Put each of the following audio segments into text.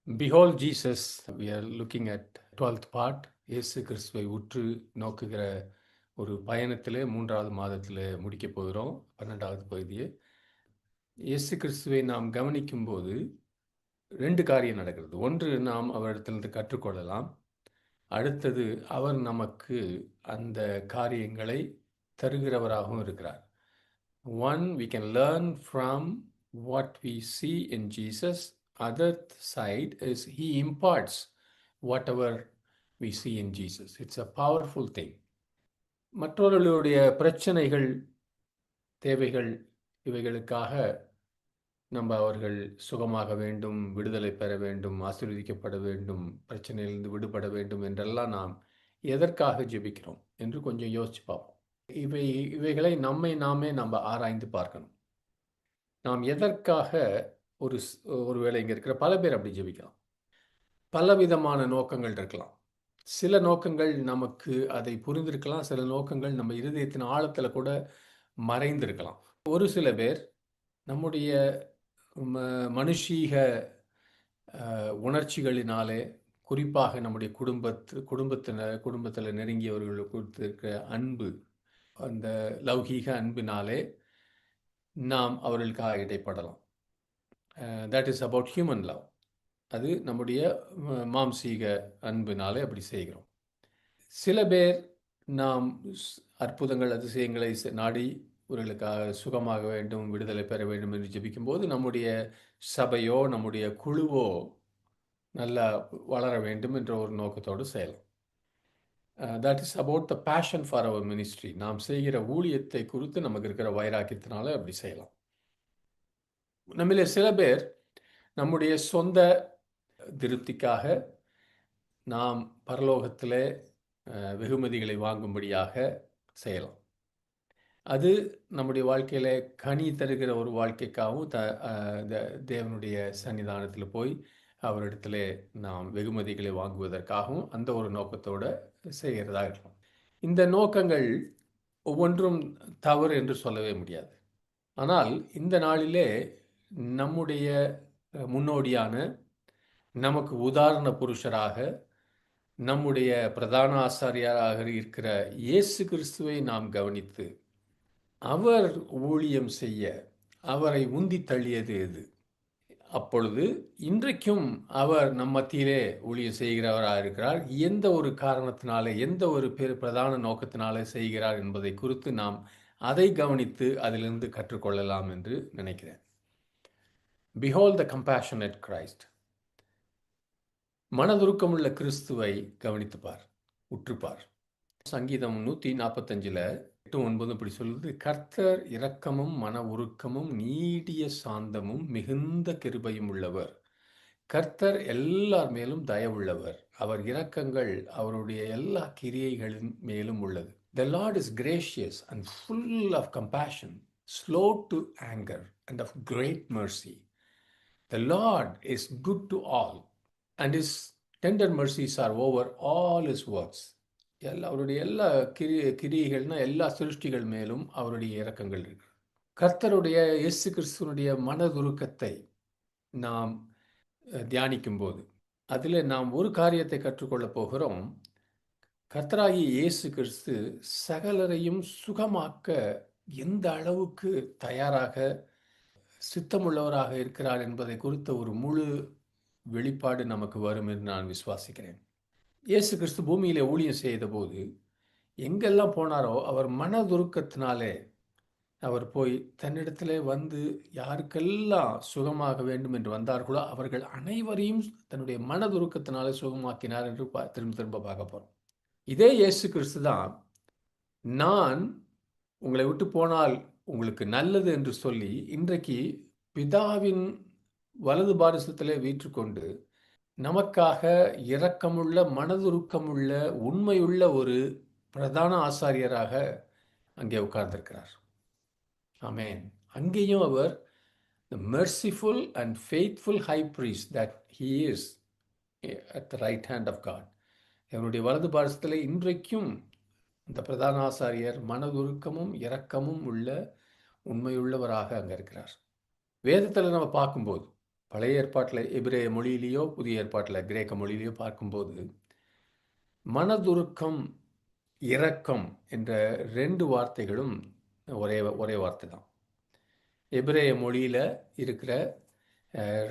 Behold Jesus, we are looking at 12th part. இயேசு கிறிஸ்துவை உற்று நோக்குகிற ஒரு பயணத்திலே 3வது மாதத்திலே முடிக்கப் போகிறோம். 12வது பகுதியை. இயேசு கிறிஸ்துவை நாம் கவனிக்கும்போது 2 காரியம் நடக்கிறது. ஒன்று, நாம் அவரிடத்திலிருந்து கற்றுக்கொள்ளலாம். அடுத்தது, அவர் நமக்கு அந்த காரியங்களை தருகிறவராகவும் இருக்கிறார். One, we can learn from what we see in Jesus. Other side is he imparts whatever we see in Jesus. It's a powerful thing. மற்றவர்களுடைய பிரச்சனைகள், தேவைகள், இவைகளுக்காக நம்ம அவர்கள் சுகமாக வேண்டும், விடுதலை பெற வேண்டும், ஆசீர்வதிக்கப்பட வேண்டும், பிரச்சனையிலிருந்து விடுபட வேண்டும் என்றெல்லாம் நாம் எதற்காக ஜெபிக்கிறோம் என்று கொஞ்சம் யோசிச்சு பார்ப்போம். இவைகளை நாமே நம்ம ஆராய்ந்து பார்க்கணும். நாம் எதற்காக ஒருவேளை இங்கே இருக்கிற பல பேர் அப்படி ஜெபிக்கலாம். பலவிதமான நோக்கங்கள் இருக்கலாம். சில நோக்கங்கள் நமக்கு அதை புரிந்திருக்கலாம். சில நோக்கங்கள் நம்ம இருதயத்தின் ஆழத்தில் கூட மறைந்திருக்கலாம். ஒரு சில பேர் நம்முடைய மனுஷீக உணர்ச்சிகளினாலே, குறிப்பாக நம்முடைய குடும்பத்தில் நெருங்கியவர்களுக்கு கொடுத்திருக்கிற அன்பு, அந்த லௌகீக அன்பினாலே நாம் அவர்களுக்காக இடைப்படலாம். That is about human love. அது நம்முடைய மாம்சீக அன்பினாலே அப்படி செய்கிறோம். சில பேர் நாம் அற்புதங்கள், அதிசயங்களை நாடி இவர்களுக்காக சுகமாக வேண்டும், விடுதலை பெற வேண்டும் என்று ஜெபிக்கும்போது நம்முடைய சபையோ நம்முடைய குழுவோ நல்லா வளர வேண்டும் என்ற ஒரு நோக்கத்தோடு செய்யலாம். That is about the passion for our ministry. நாம் செய்கிற ஊழியத்தை குறித்து நமக்கு இருக்கிற வைராக்கியத்தினால அப்படி செய்யலாம். நம்மளே சில பேர் நம்முடைய சொந்த திருப்திக்காக நாம் பரலோகத்திலே வெகுமதிகளை வாங்கும்படியாக செய்யலாம். அது நம்முடைய வாழ்க்கையில் கனி தருகிற ஒரு வாழ்க்கைக்காகவும் தேவனுடைய சன்னிதானத்தில் போய் அவரிடத்துல நாம் வெகுமதிகளை வாங்குவதற்காகவும் அந்த ஒரு நோக்கத்தோடு செய்கிறதா இருக்கலாம். இந்த நோக்கங்கள் ஒவ்வொன்றும் தவறு என்று சொல்லவே முடியாது. ஆனால் இந்த நாளிலே நம்முடைய முன்னோடியான, நமக்கு உதாரண புருஷராக, நம்முடைய பிரதான ஆசாரியராக இருக்கிற இயேசு கிறிஸ்துவை நாம் கவனித்து அவர் ஊழியம் செய்ய அவரை உந்தி தள்ளியது எது? அப்பொழுது இன்றைக்கும் அவர் நம் மத்தியிலே ஊழியம் செய்கிறவராக இருக்கிறார். எந்த ஒரு காரணத்தினாலே, எந்த ஒரு பிரதான நோக்கத்தினாலே செய்கிறார் என்பதை குறித்து நாம் அதை கவனித்து அதிலிருந்து கற்றுக்கொள்ளலாம் என்று நினைக்கிறேன். Behold the compassionate Christ. மனதுருக்கமுள்ள கிறிஸ்துவை கவனித்துப்பார், உற்றுப்பார். சங்கீதம் 145 8-9 இப்படி சொல்லுது: கர்த்தர் இரக்கமும் மன உருக்கமும் நீடிய சாந்தமும் மிகுந்த கிருபையும் உள்ளவர். கர்த்தர் எல்லார் மேலும் தயவுள்ளவர். அவர் இரக்கங்கள் அவருடைய எல்லா கிரியைகளின் மேலும் உள்ளது. The Lord is gracious and full of compassion, slow to anger and of great mercy. The Lord is good to all, and his tender mercies are over all his works. அவருடைய எல்லா கிரியைகள்னா எல்லா சிருஷ்டிகள் மேலும் அவருடைய இரக்கங்கள் இருக்கு. கர்த்தருடைய இயேசு கிறிஸ்துவனுடைய மனதுருக்கத்தை நாம் தியானிக்கும் போது அதில் நாம் ஒரு காரியத்தை கற்றுக்கொள்ளப் போகிறோம். கர்த்தராகிய இயேசு கிறிஸ்து சகலரையும் சுகமாக்க எந்த அளவுக்கு தயாராக சித்தமுள்ளவராக இருக்கிறார் என்பதை குறித்த ஒரு முழு வெளிப்பாடு நமக்கு வரும் என்று நான் விசுவாசிக்கிறேன். இயேசு கிறிஸ்து பூமியிலே ஊழியம் செய்த போது எங்கெல்லாம் போனாரோ அவர் மனதுருக்கத்தினாலே அவர் போய் தன்னிடத்திலே வந்து யாருக்கெல்லாம் சுகமாக வேண்டும் என்று வந்தார்களோ அவர்கள் அனைவரையும் தன்னுடைய மனதுருக்கத்தினாலே சுகமாக்கினார் என்று திரும்ப பார்க்க போகிறோம். இதே இயேசு கிறிஸ்து தான், நான் உங்களை விட்டு போனால் உங்களுக்கு நல்லது என்று சொல்லி இன்றைக்கு பிதாவின் வலது பாரிசத்திலே வீற்றுக்கொண்டு நமக்காக இரக்கமுள்ள, மனதுருக்கமுள்ள, உண்மையுள்ள ஒரு பிரதான ஆசாரியராக அங்கே உட்கார்ந்திருக்கிறார். ஆமென். அங்கேயும் அவர் the merciful and faithful high priest that he is at the right hand of God. அவருடைய வலது பாரிசத்திலே இன்றைக்கும் இந்த பிரதான ஆசாரியர் மனதுருக்கமும் இரக்கமும் உள்ள உண்மையுள்ளவராக அங்கே இருக்கிறார். வேதத்தில் நம்ம பார்க்கும்போது பழைய ஏற்பாட்டில் எபிரேய மொழியிலேயோ புதிய ஏற்பாட்டில் கிரேக்க மொழியிலேயோ பார்க்கும்போது மனதுருக்கம், இரக்கம் என்ற 2 வார்த்தைகளும் ஒரே ஒரே வார்த்தை தான். எபிரேய மொழியில் இருக்கிற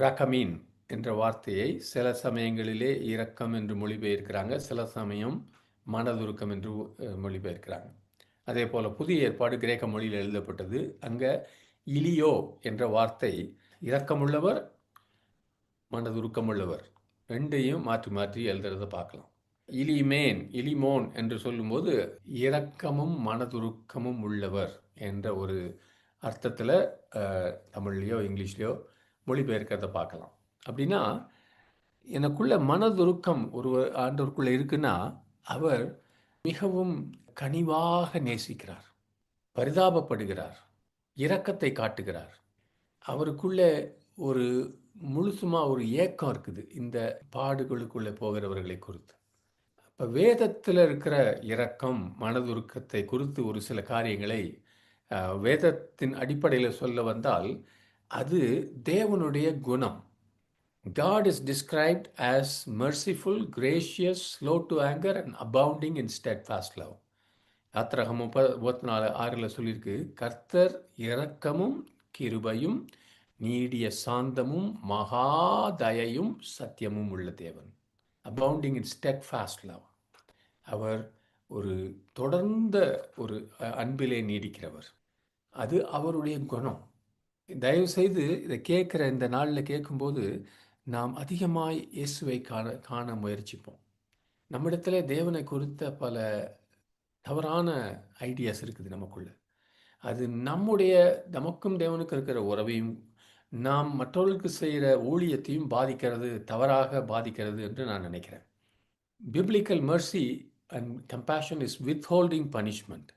ரகமீன் என்ற வார்த்தையை சில சமயங்களிலே இரக்கம் என்று மொழிபெயர்க்கிறாங்க, சில சமயம் மனதுருக்கம் என்று மொழிபெயர்க்கிறாங்க. அதே போல் புதிய ஏற்பாடு கிரேக்க மொழியில் எழுதப்பட்டது. அங்கே இலியோ என்ற வார்த்தை இரக்கமுள்ளவர், மனதுருக்கமுள்ளவர், ரெண்டையும் மாற்றி மாற்றி எழுதுறதை பார்க்கலாம். இலிமோன் என்று சொல்லும்போது இரக்கமும் மனதுருக்கமும் உள்ளவர் என்ற ஒரு அர்த்தத்தில் தமிழ்லையோ இங்கிலீஷ்லையோ மொழிபெயர்க்கிறத பார்க்கலாம். அப்படின்னா எனக்குள்ள மனதுருக்கம் ஒரு ஆண்டவருக்குள்ள இருக்குன்னா அவர் மிகவும் கனிவாக நேசிக்கிறார், பரிதாபப்படுகிறார், இரக்கத்தை காட்டுகிறார். அவருக்குள்ளே ஒரு முழுசுமா ஒரு ஏக்கம் இருக்குது இந்த பாடுகளுக்குள்ளே போகிறவர்களை குறித்து. இப்போ வேதத்தில் இருக்கிற இரக்கம், மனதுருக்கத்தை குறித்து ஒரு சில காரியங்களை வேதத்தின் அடிப்படையில் சொல்ல வந்தால் அது தேவனுடைய குணம். God is described as merciful, gracious, slow to anger and abounding in steadfast love. யாத்திராகமம் 34:6 சொல்லியிருக்கு, கர்த்தர் இரக்கமும் கிருபையும் நீடிய சாந்தமும் மகாதயையும் சத்தியமும் உள்ள தேவன். abounding in steadfast love. அவர் ஒரு தொடர்ந்த ஒரு அன்பிலே நீடிக்கிறவர். அது அவருடைய குணம். தயவுசெய்து இதை கேட்குற இந்த நாளில் கேட்கும்போது நாம் அதிகமாய் இயேசுவை காண முயற்சிப்போம். நம்மிடத்துல தேவனை குறித்த பல தவறான ஐடியாஸ் இருக்குது நமக்குள்ள. அது நமக்கும் தேவனுக்கு இருக்கிற உறவையும் நாம் மற்றவர்களுக்கு செய்கிற ஊழியத்தையும் தவறாக பாதிக்கிறது என்று நான் நினைக்கிறேன். Biblical mercy and compassion is withholding punishment.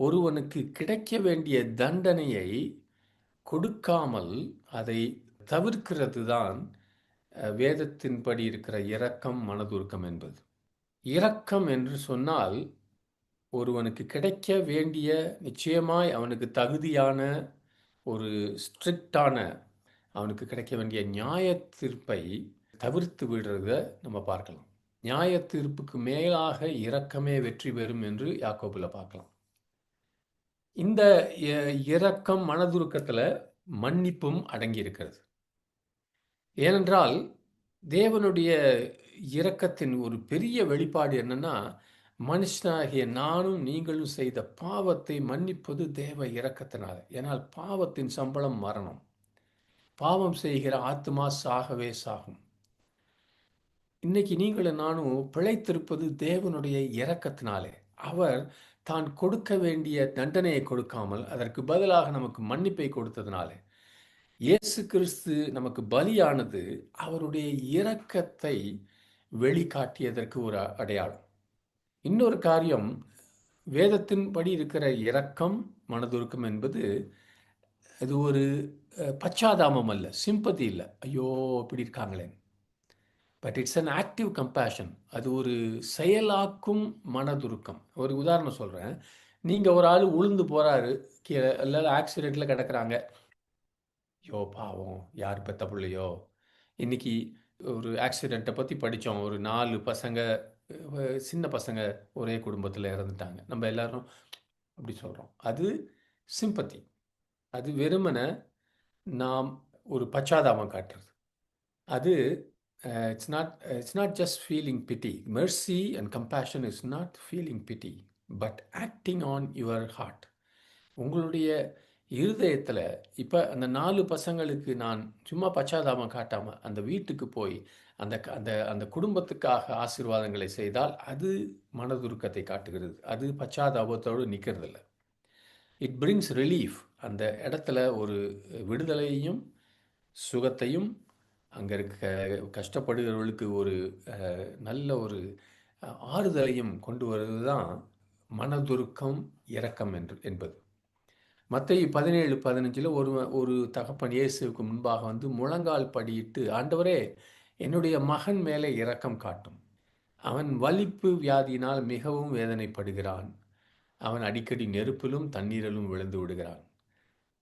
ஒருவனுக்கு கிடைக்க வேண்டிய தண்டனையை கொடுக்காமல் அதை தவிர்க்கிறது தான் வேதத்தின்படி இருக்கிற இரக்கம், மனதுருக்கம் என்பது. இரக்கம் என்று சொன்னால் ஒருவனுக்கு கிடைக்க வேண்டிய, நிச்சயமாய் அவனுக்கு தகுதியான ஒரு ஸ்ட்ரிக்டான அவனுக்கு கிடைக்க வேண்டிய நியாய தீர்ப்பை தவிர்த்து விடுறத நம்ம பார்க்கலாம். நியாய தீர்ப்புக்கு மேலாக இரக்கமே வெற்றி பெறும் என்று யாக்கோபுல பார்க்கலாம். இந்த இரக்கம், மனதுருக்கத்தில் மன்னிப்பும் அடங்கி இருக்கிறது. ஏனென்றால் தேவனுடைய இரக்கத்தின் ஒரு பெரிய வெளிப்பாடு என்னன்னா, மனுஷனாகிய நானும் நீங்களும் செய்த பாவத்தை மன்னிப்பது தேவ இரக்கத்தினால. ஏனால் பாவத்தின் சம்பளம் மரணம். பாவம் செய்கிற ஆத்மா சாகவே சாகும். இன்னைக்கு நீங்களும் நானும் பிழைத்திருப்பது தேவனுடைய இரக்கத்தினாலே. அவர் தான் கொடுக்க வேண்டிய தண்டனையை கொடுக்காமல் அதற்கு பதிலாக நமக்கு மன்னிப்பை கொடுத்ததுனாலே, இயேசு கிறிஸ்து நமக்கு பலியானது அவருடைய இரக்கத்தை வெளிக்காட்டியதற்கு ஒரு அடையாளம். இன்னொரு காரியம், வேதத்தின்படி இருக்கிற இரக்கம், மனதுருக்கம் என்பது அது ஒரு பச்சாதாபம் அல்ல, சிம்பதி இல்லை, ஐயோ இப்படி இருக்காங்களே. But it's an active compassion. அது ஒரு செயலாக்கும் மனதுருக்கம். ஒரு உதாரணம் சொல்கிறேன். நீங்கள் ஒரு ஆள் உளுந்து போகிறாரு, கீழே இல்லை ஆக்சிடெண்ட்டில் கிடக்கிறாங்க, ஐயோ பாவம், யார் பெத்த பிள்ளையோ. இன்றைக்கி ஒரு ஆக்சிடெண்ட்டை பற்றி படித்தோம். ஒரு 4 பசங்க, சின்ன பசங்க ஒரே குடும்பத்தில் இறந்துட்டாங்க. நம்ம எல்லாரும் அப்படி சொல்கிறோம். அது சிம்பத்தி. அது வெறுமனை நாம் ஒரு பச்சாதாபம் காட்டுறது. அது it's not just feeling pity. Mercy and compassion is not feeling pity, but acting on your heart. உங்களுடைய இருதயத்தில் இப்போ அந்த 4 பசங்களுக்கு நான் சும்மா பச்சாதாபம் காட்டாமல் அந்த வீட்டுக்கு போய் அந்த அந்த அந்த குடும்பத்துக்காக ஆசீர்வாதங்களை செய்தால் அது மனதுருக்கத்தை காட்டுகிறது. அது பச்சாதாபத்தோடு நிற்கிறதில்ல. It brings relief. அந்த இடத்துல ஒரு விடுதலையையும் சுகத்தையும், அங்கே இருக்க கஷ்டப்படுகிறவர்களுக்கு ஒரு நல்ல ஒரு ஆறுதலையும் கொண்டு வருவது தான் மனதுருக்கம், இரக்கம் என்பது. மத்தேயு 17:15 ஒரு தகப்பன் இயேசுவுக்கு முன்பாக வந்து முழங்கால் படியிட்டு, ஆண்டவரே என்னுடைய மகன் மேலே இரக்கம் காட்டும், அவன் வலிப்பு வியாதியினால் மிகவும் வேதனைப்படுகிறான், அவன் அடிக்கடி நெருப்பிலும் தண்ணீரிலும் விழுந்து விடுகிறான்,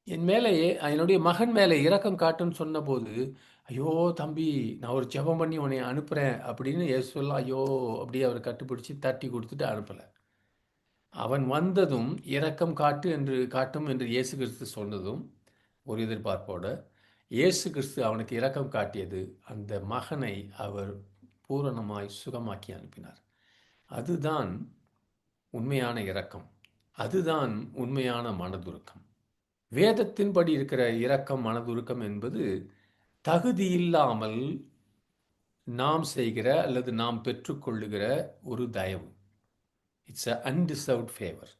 என்னுடைய மகன் மேலே இரக்கம் காட்டுன்னு சொன்னபோது ஐயோ தம்பி, நான் ஒரு ஜெபம் பண்ணி உன்னை அனுப்புகிறேன் அப்படின்னு இயேசு சொல்ல, ஐயோ அப்படியே அவர் கட்டுப்பிடிச்சு தட்டி கொடுத்துட்டு அனுப்பலை. அவன் வந்ததும் இரக்கம் காட்டும் என்று இயேசு கிறிஸ்து சொன்னதும் ஒரு எதிர்பார்ப்போட, இயேசு கிறிஸ்து அவனுக்கு இரக்கம் காட்டியது, அந்த மகனை அவர் பூரணமாய் சுகமாக்கி அனுப்பினார். அதுதான் உண்மையான இரக்கம். அதுதான் உண்மையான மனதுருக்கம். வேதத்தின்படி இருக்கிற இரக்கம், மனதுருக்கம் என்பது தகுதியில்லாமல் நாம் செய்கிற அல்லது நாம் பெற்றுக்கொள்ளுகிற ஒரு தயவு. It's a undeserved favour.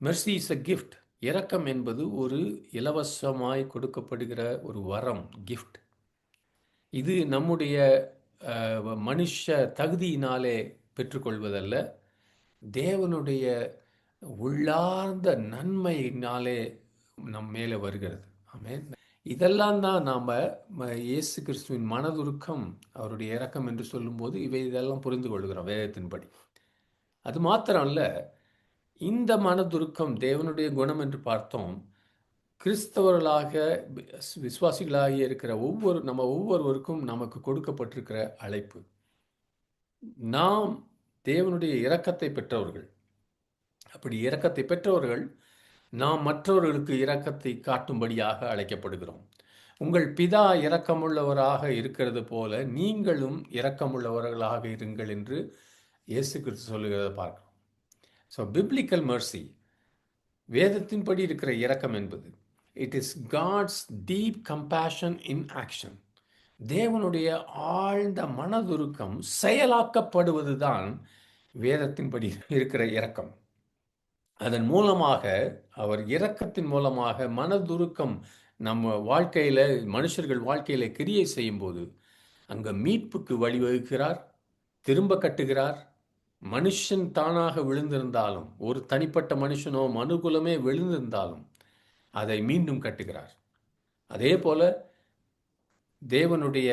Mercy is a gift. இரக்கம் என்பது ஒரு இலவசமாய் கொடுக்கப்படுகிற ஒரு வரம், கிஃப்ட். இது நம்முடைய மனுஷ தகுதியினாலே பெற்றுக்கொள்வதல்ல, தேவனுடைய உள்ளார்ந்த நன்மையினாலே நம் மேலே வருகிறது. ஆமென். இதெல்லாம் தான் நாம் இயேசு கிறிஸ்துவின் மனதுருக்கம், அவருடைய இரக்கம் என்று சொல்லும்போது இதெல்லாம் புரிந்து கொள்கிறோம் வேதத்தின்படி. அது மாத்திரம் அல்ல, இந்த மனதுருக்கம் தேவனுடைய குணம் என்று பார்த்தோம். கிறிஸ்தவர்களாக விசுவாசிகளாக இருக்கிற நம்ம ஒவ்வொருவருக்கும் நமக்கு கொடுக்கப்பட்டிருக்கிற அழைப்பு. நாம் தேவனுடைய இரக்கத்தை பெற்றவர்கள். அப்படி இரக்கத்தை பெற்றவர்கள் நாம் மற்றவர்களுக்கு இரக்கத்தை காட்டும்படியாக அழைக்கப்படுகிறோம். உங்கள் பிதா இரக்கமுள்ளவராக இருக்கிறது போல நீங்களும் இரக்கமுள்ளவர்களாக இருங்கள் என்று இயேசு கிறிஸ்து சொல்லுகிறத பார்க்கிறோம். ஸோ பிப்ளிக்கல் மர்சி, வேதத்தின்படி இருக்கிற இரக்கம் என்பது, it is God's deep compassion in action. தேவனுடைய ஆழ்ந்த மனதுருக்கம் செயலாக்கப்படுவது தான் வேதத்தின்படி இருக்கிற இரக்கம். அதன் மூலமாக, அவர் இரக்கத்தின் மூலமாக மனதுருக்கம் நம்ம வாழ்க்கையில், மனுஷர்கள் வாழ்க்கையில் கிரியை செய்யும்போது அங்கே மீட்புக்கு வழிவகுக்கிறார், திரும்ப கட்டுகிறார். மனுஷன் தானாக விழுந்திருந்தாலும், ஒரு தனிப்பட்ட மனுஷனோ மனுகுலமே விழுந்திருந்தாலும் அதை மீண்டும் கட்டுகிறார். அதே போல தேவனுடைய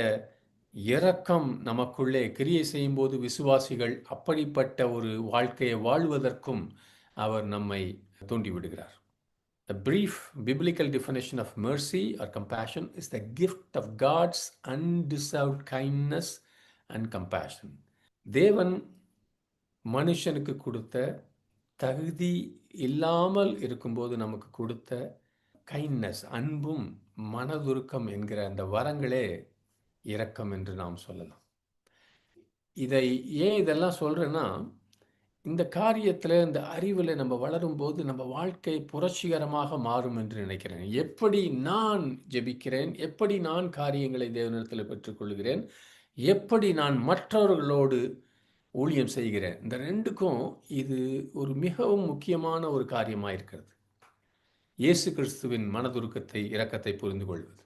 இரக்கம் நமக்குள்ளே கிரியை செய்யும்போது விசுவாசிகள் அப்படிப்பட்ட ஒரு வாழ்க்கையை வாழ்வதற்கும் அவர் நம்மை தூண்டிவிடுகிறார். A brief biblical definition of mercy or compassion is the gift of God's undeserved kindness and compassion. தேவன் மனுஷனுக்கு கொடுத்த, தகுதி இல்லாமல் இருக்கும்போது நமக்கு கொடுத்த கைண்ட்னஸ், அன்பும் மனதுருக்கம் என்கிற அந்த வரங்களே இரக்கம் என்று நாம் சொல்லலாம். இதெல்லாம் சொல்கிறேன்னா, இந்த காரியத்தில், இந்த அறிவில் நம்ம வளரும்போது நம்ம வாழ்க்கை புரட்சிகரமாக மாறும் என்று நினைக்கிறேன். எப்படி நான் ஜெபிக்கிறேன், எப்படி நான் காரியங்களை தேவனிடத்தில் பெற்றுக்கொள்கிறேன், எப்படி நான் மற்றவர்களோடு ஊழியம் செய்கிறேன், இந்த ரெண்டுக்கும் இது ஒரு மிகவும் முக்கியமான ஒரு காரியமாக இருக்கிறது. இயேசு கிறிஸ்துவின் மனதுருக்கத்தை, இரக்கத்தை புரிந்து கொள்வது.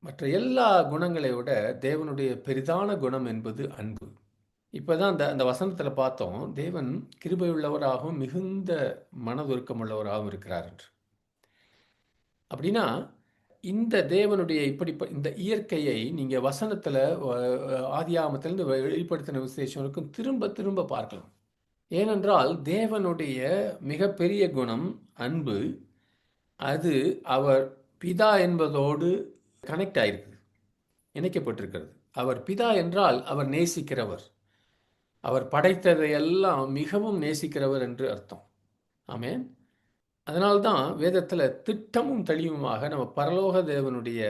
மற்ற எல்லா குணங்களை விட தேவனுடைய பெரிதான குணம் என்பது அன்பு. இப்போ தான் அந்த வசனத்தில் பார்த்தோம், தேவன் கிருபையுள்ளவராகவும் மிகுந்த மனதுருக்கம் உள்ளவராகவும் இருக்கிறார் என்று. அப்படின்னா இந்த தேவனுடைய இந்த இயற்கையை நீங்கள் வசனத்தில், ஆதியாகமத்திலிருந்து வெளிப்படுத்தின விசேஷம் வரைக்கும் திரும்ப திரும்ப பார்க்கலாம். ஏனென்றால் தேவனுடைய மிகப்பெரிய குணம் அன்பு. அது அவர் பிதா என்பதோடு கனெக்ட் ஆகிருக்குது, இணைக்கப்பட்டிருக்கிறது. அவர் பிதா என்றால் அவர் நேசிக்கிறவர், அவர் படைத்ததை எல்லாம் மிகவும் நேசிக்கிறவர் என்று அர்த்தம். ஆமென். அதனால்தான் வேதத்தில் திட்டமும் தெளிவுமாக நம்ம பரலோக தேவனுடைய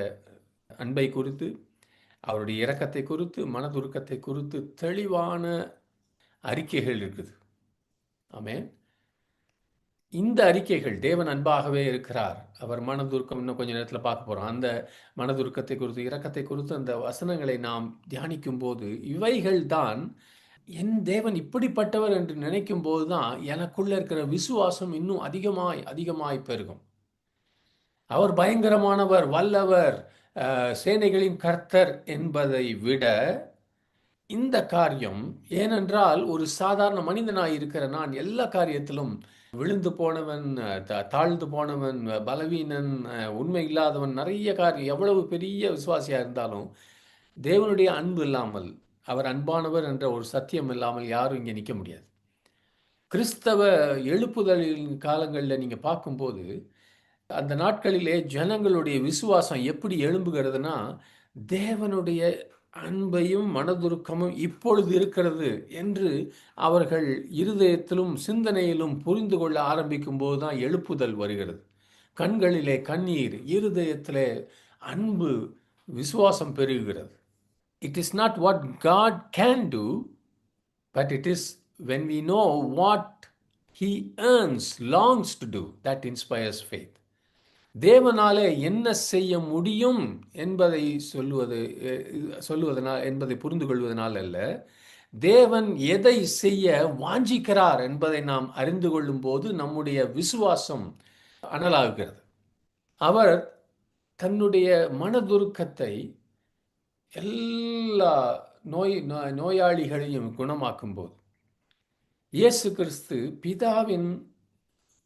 அன்பை குறித்து, அவருடைய இரக்கத்தை குறித்து, மனதுருக்கத்தை குறித்து தெளிவான அறிக்கைகள் இருக்குது. ஆமென். இந்த அறிக்கைகள், தேவன் அன்பாகவே இருக்கிறார், அவர் மனதுருக்கம், இன்னும் கொஞ்சம் நேரத்தில் பார்க்க போகிறோம், அந்த மனதுருக்கத்தை குறித்து, இரக்கத்தை குறித்து அந்த வசனங்களை நாம் தியானிக்கும் போது இவைகள் தான் என் தேவன் இப்படிப்பட்டவர் என்று நினைக்கும் போது தான் எனக்குள்ள இருக்கிற விசுவாசம் இன்னும் அதிகமாய் பெருகும். அவர் பயங்கரமானவர், வல்லவர், சேனைகளின் கர்த்தர் என்பதை விட இந்த காரியம், ஏனென்றால் ஒரு சாதாரண மனிதனாய் இருக்கிற நான் எல்லா காரியத்திலும் விழுந்து போனவன், தாழ்ந்து போனவன், பலவீனன், உண்மை இல்லாதவன், நிறைய காரியம், எவ்வளவு பெரிய விசுவாசியாக இருந்தாலும் தேவனுடைய அன்பு இல்லாமல், அவர் அன்பானவர் என்ற ஒரு சத்தியம் இல்லாமல் யாரும் இங்கே நிற்க முடியாது. கிறிஸ்தவ எழுப்புதலின் காலங்களில் நீங்கள் பார்க்கும்போது, அந்த நாட்களிலே ஜனங்களுடைய விசுவாசம் எப்படி எழும்புகிறதுனா, தேவனுடைய அன்பையும் மனதுருக்கமும் இப்பொழுது இருக்கிறது என்று அவர்கள் இருதயத்திலும் சிந்தனையிலும் புரிந்து கொள்ள ஆரம்பிக்கும் போது தான் எழுப்புதல் வருகிறது. கண்களிலே கண்ணீர், இருதயத்திலே அன்பு, விசுவாசம் பெருகுகிறது. It is not what God can do, but it is when we know what he earns, longs to do, that inspires faith. தேவனாலே என்ன செய்ய முடியும் என்பதை சொல்லுவதனால் என்பதை புரிந்து கொள்வதனால் அல்ல, தேவன் எதை செய்ய வாஞ்சிக்கிறார் என்பதை நாம் அறிந்து கொள்ளும் போது நம்முடைய விசுவாசம் அனலாகிறது. அவர் தன்னுடைய மனதுருக்கத்தை எல்லா நோயாளிகளையும் குணமாக்கும் போது இயேசு கிறிஸ்து பிதாவின்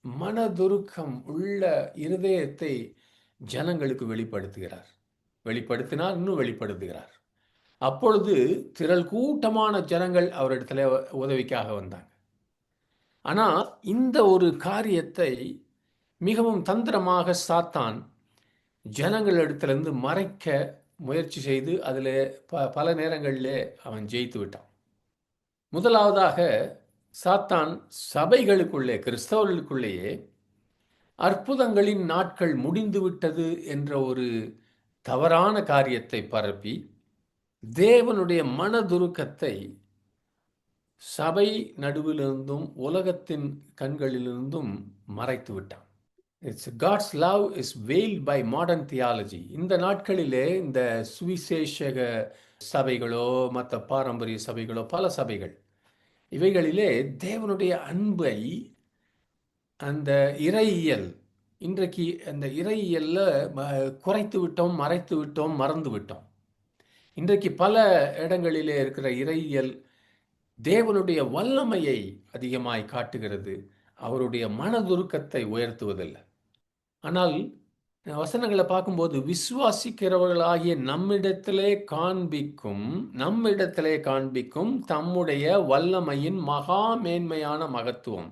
மனதுருக்கம் உள்ள இருதயத்தை ஜனங்களுக்கு வெளிப்படுத்தினார், இன்னும் வெளிப்படுத்துகிறார். அப்பொழுது திரள் கூட்டமான ஜனங்கள் அவரிடத்துல உதவிக்காக வந்தாங்க. ஆனால் இந்த ஒரு காரியத்தை மிகவும் தந்திரமாக சாத்தான் ஜனங்களிடத்திலிருந்து மறைக்க முயற்சி செய்து அதில் பல நேரங்களிலே அவன் ஜெயித்து விட்டான். முதலாவதாக சாத்தான் சபைகளுக்குள்ளே, கிறிஸ்தவர்களுக்குள்ளேயே அற்புதங்களின் நாட்கள் முடிந்துவிட்டது என்ற ஒரு தவறான காரியத்தை பரப்பி தேவனுடைய மனதுருக்கத்தை சபை நடுவிலிருந்தும் உலகத்தின் கண்களிலிருந்தும் மறைத்து விட்டான். God's love is veiled by modern theology. இந்த நாட்களிலே இந்த சுவிசேஷக சபைகளோ மற்ற பாரம்பரிய சபைகளோ பல சபைகள் இவைகளிலே தேவனுடைய அன்பை அந்த இறையியல் இன்றைக்கு அந்த இறையியல்ல குறைத்து விட்டோம், மறைத்து விட்டோம், மறந்து விட்டோம். இன்றைக்கு பல இடங்களிலே இருக்கிற இறையியல் தேவனுடைய வல்லமையை அதிகமாய் காட்டுகிறது, அவருடைய மனதுருக்கத்தை உயர்த்துவதில்லை. ஆனால் வசனங்களை பார்க்கும்போது விசுவாசிக்கிறவர்களாகிய நம்மிடத்திலே காண்பிக்கும் தம்முடைய வல்லமையின் மகா மேன்மையான மகத்துவம்.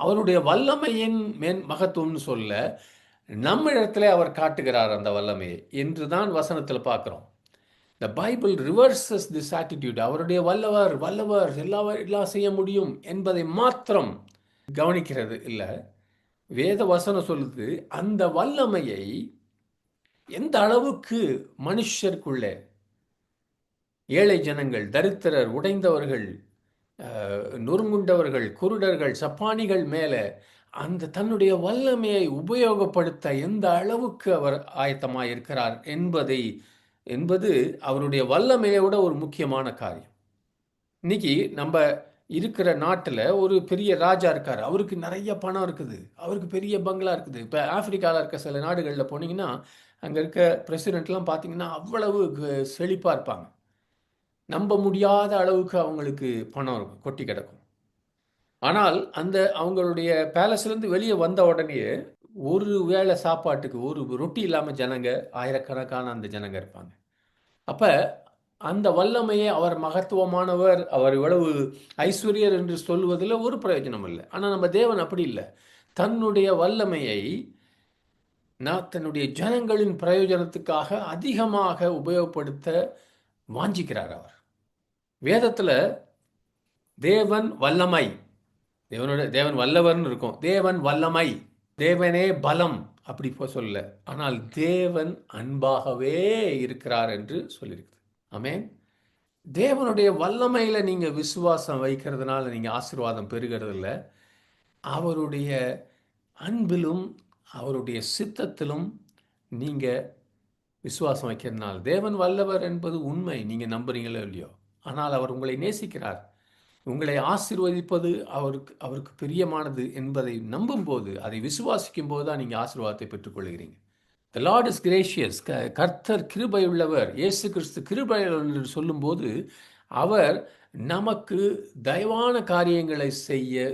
அவருடைய வல்லமையின் மகத்துவம்னு சொல்ல நம்மிடத்திலே அவர் காட்டுகிறார் அந்த வல்லமையை என்று தான் வசனத்தில் பார்க்குறோம். The Bible reverses this attitude. அவருடைய வல்லவர் எல்லாம் செய்ய முடியும் என்பதை மாத்திரம் கவனிக்கிறது இல்லை. வேத வசனம் சொல்லுது அந்த வல்லமையை எந்த அளவுக்கு மனுஷருக்குள்ளே, ஏழை ஜனங்கள், தரித்திரர், உடைந்தவர்கள், நொறுங்குண்டவர்கள், குருடர்கள், சப்பானிகள் மேலே அந்த தன்னுடைய வல்லமையை உபயோகப்படுத்த எந்த அளவுக்கு அவர் ஆயத்தமாக இருக்கிறார் என்பது அவருடைய வல்லமையோட ஒரு முக்கியமான காரியம். இன்னைக்கு நம்ம இருக்கிற நாட்டில் ஒரு பெரிய ராஜா இருக்கார், அவருக்கு நிறைய பணம் இருக்குது, அவருக்கு பெரிய பங்களா இருக்குது. இப்போ ஆப்பிரிக்காவில் இருக்க சில நாடுகளில் போனீங்கன்னா அங்கே இருக்க பிரசிடென்ட்லாம் பார்த்தீங்கன்னா அவ்வளவு செழிப்பாக இருப்பாங்க. நம்ப முடியாத அளவுக்கு அவங்களுக்கு பணம் இருக்கும், கொட்டி கிடக்கும். ஆனால் அந்த அவங்களுடைய பேலஸ்லேருந்து வெளியே வந்த உடனே ஒரு வேளை சாப்பாட்டுக்கு ஒரு ரொட்டி இல்லாமல் ஜனங்க, ஆயிரக்கணக்கான அந்த ஜனங்க இருப்பாங்க. அப்போ அந்த வல்லமையை அவர் மகத்துவமானவர், அவர் இவ்வளவு ஐஸ்வர்யர் என்று சொல்வதில் ஒரு பிரயோஜனம் இல்லை. ஆனால் நம்ம தேவன் அப்படி இல்லை. தன்னுடைய வல்லமையை தன்னுடைய ஜனங்களின் பிரயோஜனத்துக்காக அதிகமாக உபயோகப்படுத்த வாஞ்சிக்கிறார் அவர். வேதத்தில் தேவன் வல்லமை, தேவன் வல்லவர்னு இருக்கும், தேவன் வல்லமை, தேவனே பலம் அப்படி சொல்ல, ஆனால் தேவன் அன்பாகவே இருக்கிறார் என்று சொல்லியிருக்கு. ஆமென். தேவனுடைய வல்லமையில் நீங்கள் விசுவாசம் வைக்கிறதுனால நீங்கள் ஆசீர்வாதம் பெறுகிறது இல்லை, அவருடைய அன்பிலும் அவருடைய சித்தத்திலும் நீங்கள் விசுவாசம் வைக்கிறதுனால. தேவன் வல்லவர் என்பது உண்மை, நீங்கள் நம்புறீங்களோ இல்லையோ, ஆனால் அவர் உங்களை நேசிக்கிறார், உங்களை ஆசீர்வதிப்பது அவருக்கு பிரியமானது என்பதை நம்பும்போது, அதை விசுவாசிக்கும் போது தான் நீங்கள் ஆசீர்வாதத்தை பெற்றுக்கொள்கிறீங்க. The Lord is gracious. கர்த்தர் கிருபையுள்ளவர், இயேசு கிறிஸ்து கிருபையுள்ளவர் என்று சொல்லும்போது அவர் நமக்கு தயவான காரியங்களை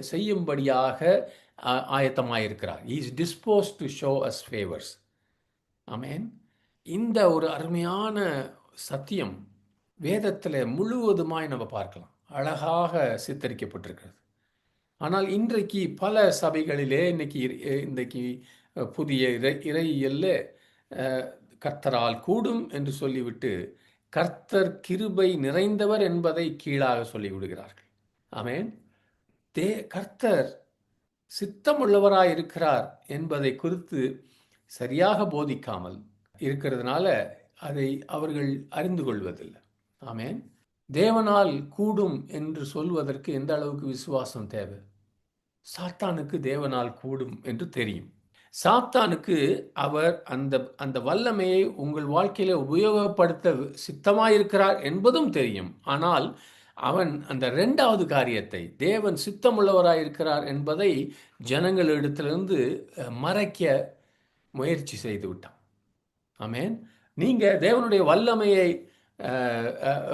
செய்யும்படியாக ஆயத்தமாயிருக்கிறார். He is disposed to show us favors. ஆமென். இந்த ஒரு அருமையான சத்தியம் வேதத்தில் முழுவதுமாய் நம்ம பார்க்கலாம், அழகாக சித்தரிக்கப்பட்டிருக்கிறது. ஆனால் இன்றைக்கு பல சபைகளிலே இன்றைக்கு புதிய இறையியல்ல கர்த்தரால் கூடும் என்று சொல்லிவிட்டு கர்த்தர் கிருபை நிறைந்தவர் என்பதை கீழாக சொல்லிவிடுகிறார்கள். ஆமென். கர்த்தர் சித்தமுள்ளவராய் இருக்கிறார் என்பதை குறித்து சரியாக போதிக்காமல் இருக்கிறதுனால அதை அவர்கள் அறிந்து கொள்வதில்லை. ஆமென். தேவனால் கூடும் என்று சொல்வதற்கு எந்த அளவுக்கு விசுவாசம் தேவை? சாத்தானுக்கு தேவனால் கூடும் என்று தெரியும். சாத்தானுக்கு அவர் அந்த அந்த வல்லமையை உங்கள் வாழ்க்கையில உபயோகப்படுத்த சித்தமாயிருக்கிறார் என்பதும் தெரியும். ஆனால் அவன் அந்த 2வது காரியத்தை, தேவன் சித்தமுள்ளவராயிருக்கிறார் என்பதை ஜனங்களிடத்திலிருந்து மறைக்க முயற்சி செய்து விட்டான். ஆமென். நீங்க தேவனுடைய வல்லமையை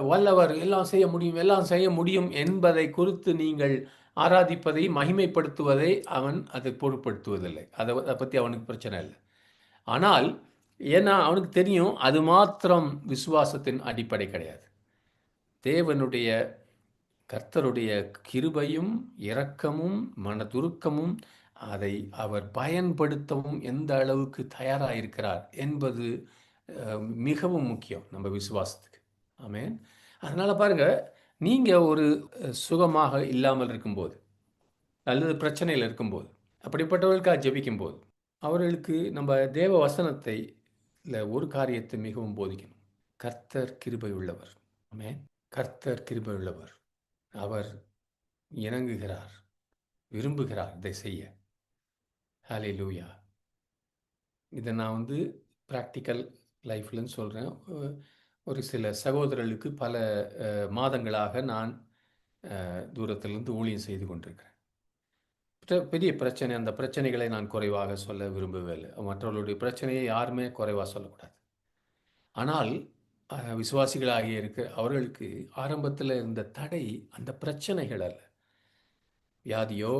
வல்லவர், எல்லாம் செய்ய முடியும், எல்லாம் செய்ய முடியும் என்பதை குறித்து நீங்கள் ஆராதிப்பதை, மகிமைப்படுத்துவதை அவன் அதை பொருட்படுத்துவதில்லை. அதை பற்றி அவனுக்கு பிரச்சனை இல்லை. ஆனால் ஏன்னா அவனுக்கு தெரியும், அது மாத்திரம் விசுவாசத்தின் அடிப்படை கிடையாது. தேவனுடைய கர்த்தருடைய கிருபையும் இரக்கமும் மனதுருக்கமும் அதை அவர் பயன்படுத்தவும் எந்த அளவுக்கு தயாராக என்பது மிகவும் முக்கியம் நம்ம விசுவாசத்துக்கு. ஆமென். அதனால பாருங்க, நீங்க ஒரு சுகமாக இல்லாமல் இருக்கும்போது அல்லது பிரச்சனையில் இருக்கும்போது, அப்படிப்பட்டவர்களுக்காக ஜெபிக்கும்போது, அவர்களுக்கு நம்ம தேவ வசனத்தை ஒரு காரியத்தை மிகவும் போதிக்கணும். கர்த்தர் கிருபை உள்ளவர். ஆமென். கர்த்தர் கிருபை உள்ளவர். அவர் இணங்குகிறார், விரும்புகிறார் இதை செய்ய. ஹல்லேலூயா. இதை நான் பிராக்டிக்கல் லைஃப்லன்னு சொல்கிறேன். ஒரு சில சகோதரர்களுக்கு பல மாதங்களாக நான் தூரத்திலிருந்து ஊழியம் செய்து கொண்டிருக்கிறேன். பெரிய பிரச்சனை, அந்த பிரச்சனைகளை நான் குறைவாக சொல்ல விரும்பவில்லை. மற்றவர்களுடைய பிரச்சனையை யாருமே குறைவாக சொல்லக்கூடாது. ஆனால் விசுவாசிகளாகிய அவர்களுக்கு ஆரம்பத்தில் இருந்த தடை அந்த பிரச்சனைகள் அல்ல. வியாதியோ,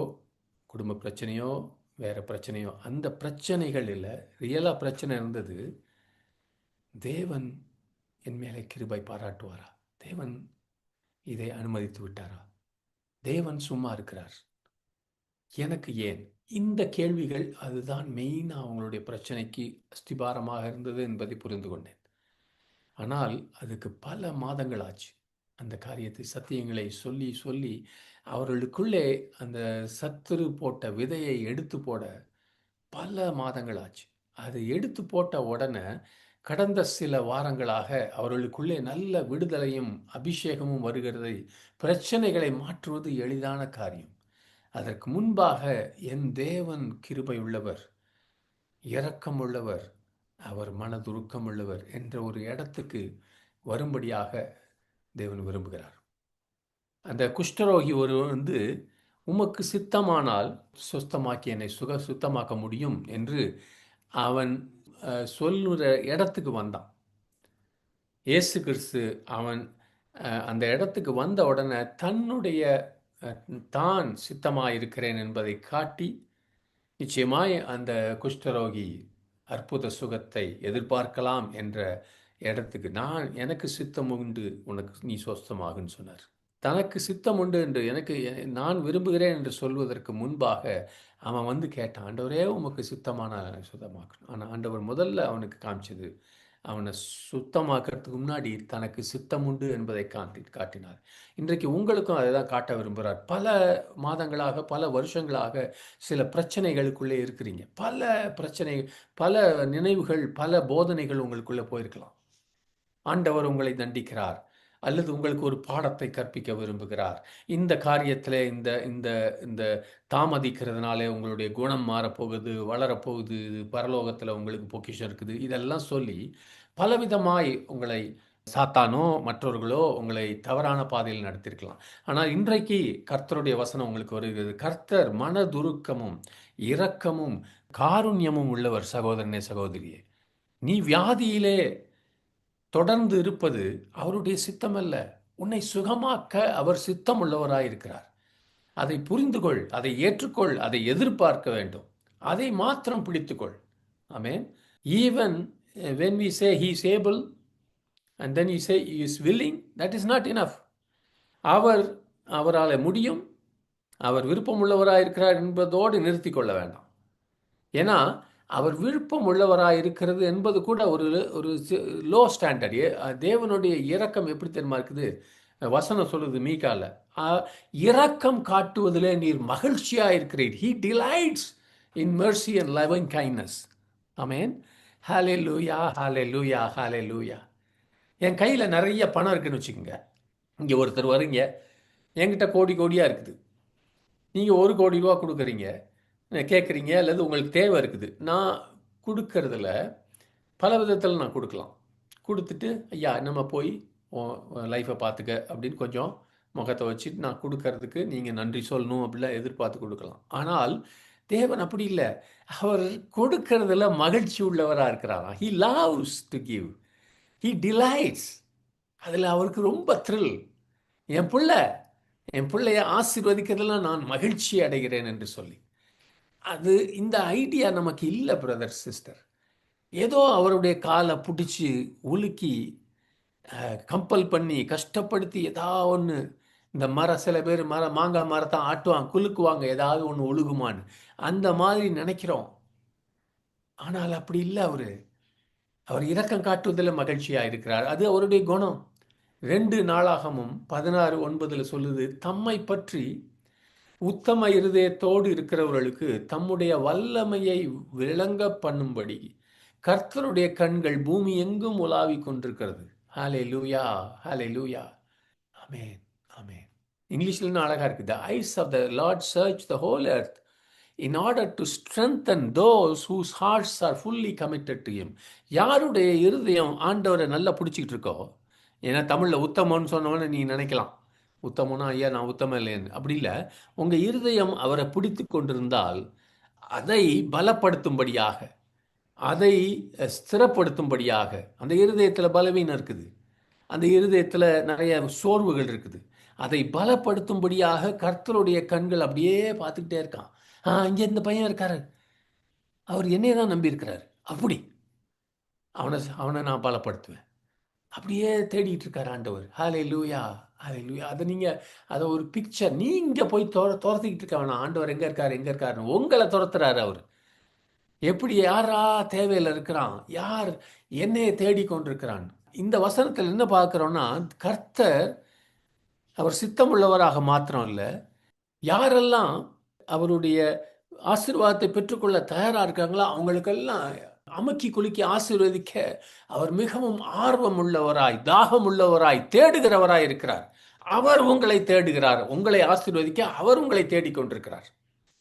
குடும்ப பிரச்சனையோ, வேறு பிரச்சனையோ, அந்த பிரச்சனைகள் இல்லை. ரியலாக பிரச்சனை இருந்தது, தேவன் என் மேலே கிருபை பாராட்டுவாரா? தேவன் இதை அனுமதித்து விட்டாரா? தேவன் சும்மா இருக்கிறார், எனக்கு ஏன்? இந்த கேள்விகள் அதுதான் மெயினாக அவங்களுடைய பிரச்சனைக்கு அஸ்திபாரமாக இருந்தது என்பதை புரிந்து கொண்டேன். ஆனால் அதுக்கு பல மாதங்கள் ஆச்சு. அந்த காரியத்தை, சத்தியங்களை சொல்லி சொல்லி அவர்களுக்குள்ளே அந்த சத்துரு போட்ட விதையை எடுத்து போட பல மாதங்கள் ஆச்சு. அதை எடுத்து போட்ட உடனே கடந்த சில வாரங்களாக அவர்களுக்குள்ளே நல்ல விடுதலையும் அபிஷேகமும் வருகிறதை, பிரச்சனைகளை மாற்றுவது எளிதான காரியம். அதற்கு முன்பாக என் தேவன் கிருபை உள்ளவர், இரக்கம் உள்ளவர், அவர் மனதுருக்கம் உள்ளவர் என்ற ஒரு இடத்துக்கு வரும்படியாக தேவன் விரும்புகிறார். அந்த குஷ்டரோகி ஒரு உமக்கு சித்தமானால் சுத்தமாக்கி என்னை சுத்தமாக்க முடியும் என்று அவன் சொல்லுற இடத்துக்கு வந்தான். இயேசு கிறிஸ்து அவன் அந்த இடத்துக்கு வந்த உடனே தன்னுடைய தான் சித்தமாயிருக்கிறேன் என்பதை காட்டி, நிச்சயமாய் அந்த குஷ்டரோகி அற்புத சுகத்தை எதிர்பார்க்கலாம் என்ற இடத்துக்கு, எனக்கு சித்தம் உண்டு, உனக்கு நீ சொஸ்தமாகுன்னு சொன்னார். தனக்கு சித்தம் உண்டு என்று நான் விரும்புகிறேன் என்று சொல்வதற்கு முன்பாக அவன் கேட்டான், ஆண்டவரே உமக்கு சித்தமான சுத்தமாக்கணும். ஆனால் ஆண்டவர் முதல்ல அவனுக்கு காமிச்சது, அவனை சுத்தமாக்கிறதுக்கு முன்னாடி தனக்கு சித்தம் உண்டு என்பதை காட்டினார். இன்றைக்கு உங்களுக்கும் அதை தான் காட்ட விரும்புகிறார். பல மாதங்களாக, பல வருஷங்களாக சில பிரச்சனைகளுக்குள்ளே இருக்கிறீங்க. பல பிரச்சனைகள், பல நினைவுகள், பல போதனைகள் உங்களுக்குள்ளே போயிருக்கலாம். ஆண்டவர் உங்களை தண்டிக்கிறார் அல்லது உங்களுக்கு ஒரு பாடத்தை கற்பிக்க விரும்புகிறார். இந்த காரியத்தில் இந்த இந்த இந்த தாமதிக்கிறதுனால உங்களுடைய குணம் மாறப்போகுது, வளரப்போகுது, பரலோகத்தில் உங்களுக்கு பொக்கிஷம் இருக்குது, இதெல்லாம் சொல்லி பலவிதமாய் உங்களை சாத்தானோ மற்றவர்களோ உங்களை தவறான பாதையில் நடத்திருக்கலாம். ஆனால் இன்றைக்கு கர்த்தருடைய வசனம் உங்களுக்கு வருகிறது. கர்த்தர் மனதுருக்கமும் இரக்கமும் காருண்யமும் உள்ளவர். சகோதரனே, சகோதரியே, நீ வியாதியிலே தொடர்ந்து இருப்பது அவருடைய சித்தம் அல்ல. உன்னை சுகமாக்க அவர் சித்தம் உள்ளவராயிருக்கிறார். அதை புரிந்து கொள், அதை ஏற்றுக்கொள், அதை எதிர்பார்க்க வேண்டும். அதை மாத்திரம் பிடித்துக்கொள். ஆமென். Even when we say he is able and then you say he is willing, that is not enough. அவரால் முடியும், அவர் விருப்பம் உள்ளவராயிருக்கிறார் என்பதோடு நிறுத்தி கொள்ள வேண்டாம். ஏன்னா அவர் விருப்பம் உள்ளவராய் இருக்கிறது என்பது கூட ஒரு ஒரு லோ ஸ்டாண்டர்ட். தேவனுடைய இரக்கம் எப்படி தெரியுமா இருக்குது? வசனம் சொல்லுது மீகால, இரக்கம் காட்டுவதிலே நீர் மகிழ்ச்சியா இருக்கிறீர். He delights in mercy and loving kindness. ஆமென். ஹalleluya, ஹalleluya, ஹalleluya. என் கையில் நிறைய பணம் இருக்குன்னு வச்சுக்கோங்க. இங்கே ஒருத்தர் வரீங்க, என்கிட்ட கோடி கோடியாக இருக்குது. நீங்கள் 1 கோடி ரூபா கொடுக்குறீங்க, கேட்குறீங்க, அல்லது உங்களுக்கு தேவை இருக்குது. நான் கொடுக்கறதுல பல விதத்தில் நான் கொடுக்கலாம். கொடுத்துட்டு, ஐயா நம்ம போய் லைஃப்பை பார்த்துக்க அப்படின்னு கொஞ்சம் முகத்தை வச்சுட்டு நான் கொடுக்கறதுக்கு நீங்கள் நன்றி சொல்லணும் அப்படிலாம் எதிர்பார்த்து கொடுக்கலாம். ஆனால் தேவன் அப்படி இல்லை. அவர் கொடுக்கறதுல மகிழ்ச்சி உள்ளவராக இருக்கிறாராம். He loves to give, he delights. அதில் அவருக்கு ரொம்ப த்ரில். என் பிள்ளைய ஆசீர்வதிக்கிறதுல நான் மகிழ்ச்சி அடைகிறேன் என்று சொல்லி. அது இந்த ஐடியா நமக்கு இல்லை பிரதர் சிஸ்டர். ஏதோ அவருடைய காலை பிடிச்சி உலுக்கி கம்பல் பண்ணி கஷ்டப்படுத்தி ஏதாவது ஒன்று, இந்த சில பேர் மாங்காய் மரத்தை ஆட்டுவாங்க, குலுக்குவாங்க, ஏதாவது ஒன்று ஒழுகுமான்னு, அந்த மாதிரி நினைக்கிறோம். ஆனால் அப்படி இல்லை. அவர் இரக்கம் காட்டுவதில் மகிழ்ச்சியாக இருக்கிறார். அது அவருடைய குணம். 2 நாளாகமும் 16:9 சொல்லுது, தம்மை பற்றி உத்தம இருதயத்தோடு இருக்கிறவர்களுக்கு தம்முடைய வல்லமையை விளங்க பண்ணும்படி கர்த்தருடைய கண்கள் பூமி எங்கும் உலாவிக் கொண்டிருக்கிறது. ஹalleluya, ஹalleluya. ஆமென், ஆமென். இங்கிலீஷ்ல இன்னும் அழகா இருக்கு. The eyes of the Lord search the whole earth in order to strengthen those whose hearts are fully committed to him. யாருடைய இருதயம் ஆண்டவரை நல்லா பிடிச்சிக்கிட்டு இருக்கோ, ஏன்னா தமிழில் உத்தமன்னு சொன்னவொன்னே நீ நினைக்கலாம், உத்தமனா ஐயா நான் உத்தமம் இல்லைன்னு. அப்படி இல்லை. உங்கள் இருதயம் அவரை பிடித்து கொண்டிருந்தால் அதை பலப்படுத்தும்படியாக, அதை ஸ்திரப்படுத்தும்படியாக, அந்த இருதயத்தில் பலவீனம் இருக்குது, அந்த இருதயத்தில் நிறைய சோர்வுகள் இருக்குது, அதை பலப்படுத்தும்படியாக கர்த்தருடைய கண்கள் அப்படியே பார்த்துக்கிட்டே இருக்கான். இங்கே இந்த பையன் இருக்காரு, அவர் என்னையே தான் நம்பியிருக்கிறார், அப்படி அவனை நான் பலப்படுத்துவேன். அப்படியே தேடிட்டு இருக்கார் ஆண்டவர். ஹalleluya, ஹalleluya. அதை நீங்கள் அதை ஒரு பிக்சர், நீங்கள் போய் துரத்திக்கிட்டு இருக்க வேணாம். ஆண்டவர் எங்கே இருக்கார் எங்கே இருக்காருன்னு உங்களை துரத்துறாரு அவர். எப்படி யாரா தேவையில் இருக்கிறான், யார் என்னையை தேடிக்கொண்டிருக்கிறான். இந்த வசனத்தில் என்ன பார்க்குறோன்னா, கர்த்தர் அவர் சித்தமுள்ளவராக மாத்திரம் இல்லை, யாரெல்லாம் அவருடைய ஆசீர்வாதத்தை பெற்றுக்கொள்ள தயாராக இருக்காங்களோ அவங்களுக்கெல்லாம் அமுக்கி குலுக்கி ஆசீர்வதிக்க அவர் மிகவும் ஆர்வம் உள்ளவராய், தாகம் உள்ளவராய், தேடுகிறவராய் இருக்கிறார். அவர் உங்களை தேடுகிறார். உங்களை ஆசீர்வதிக்க அவர் உங்களை தேடிக்கொண்டிருக்கிறார்.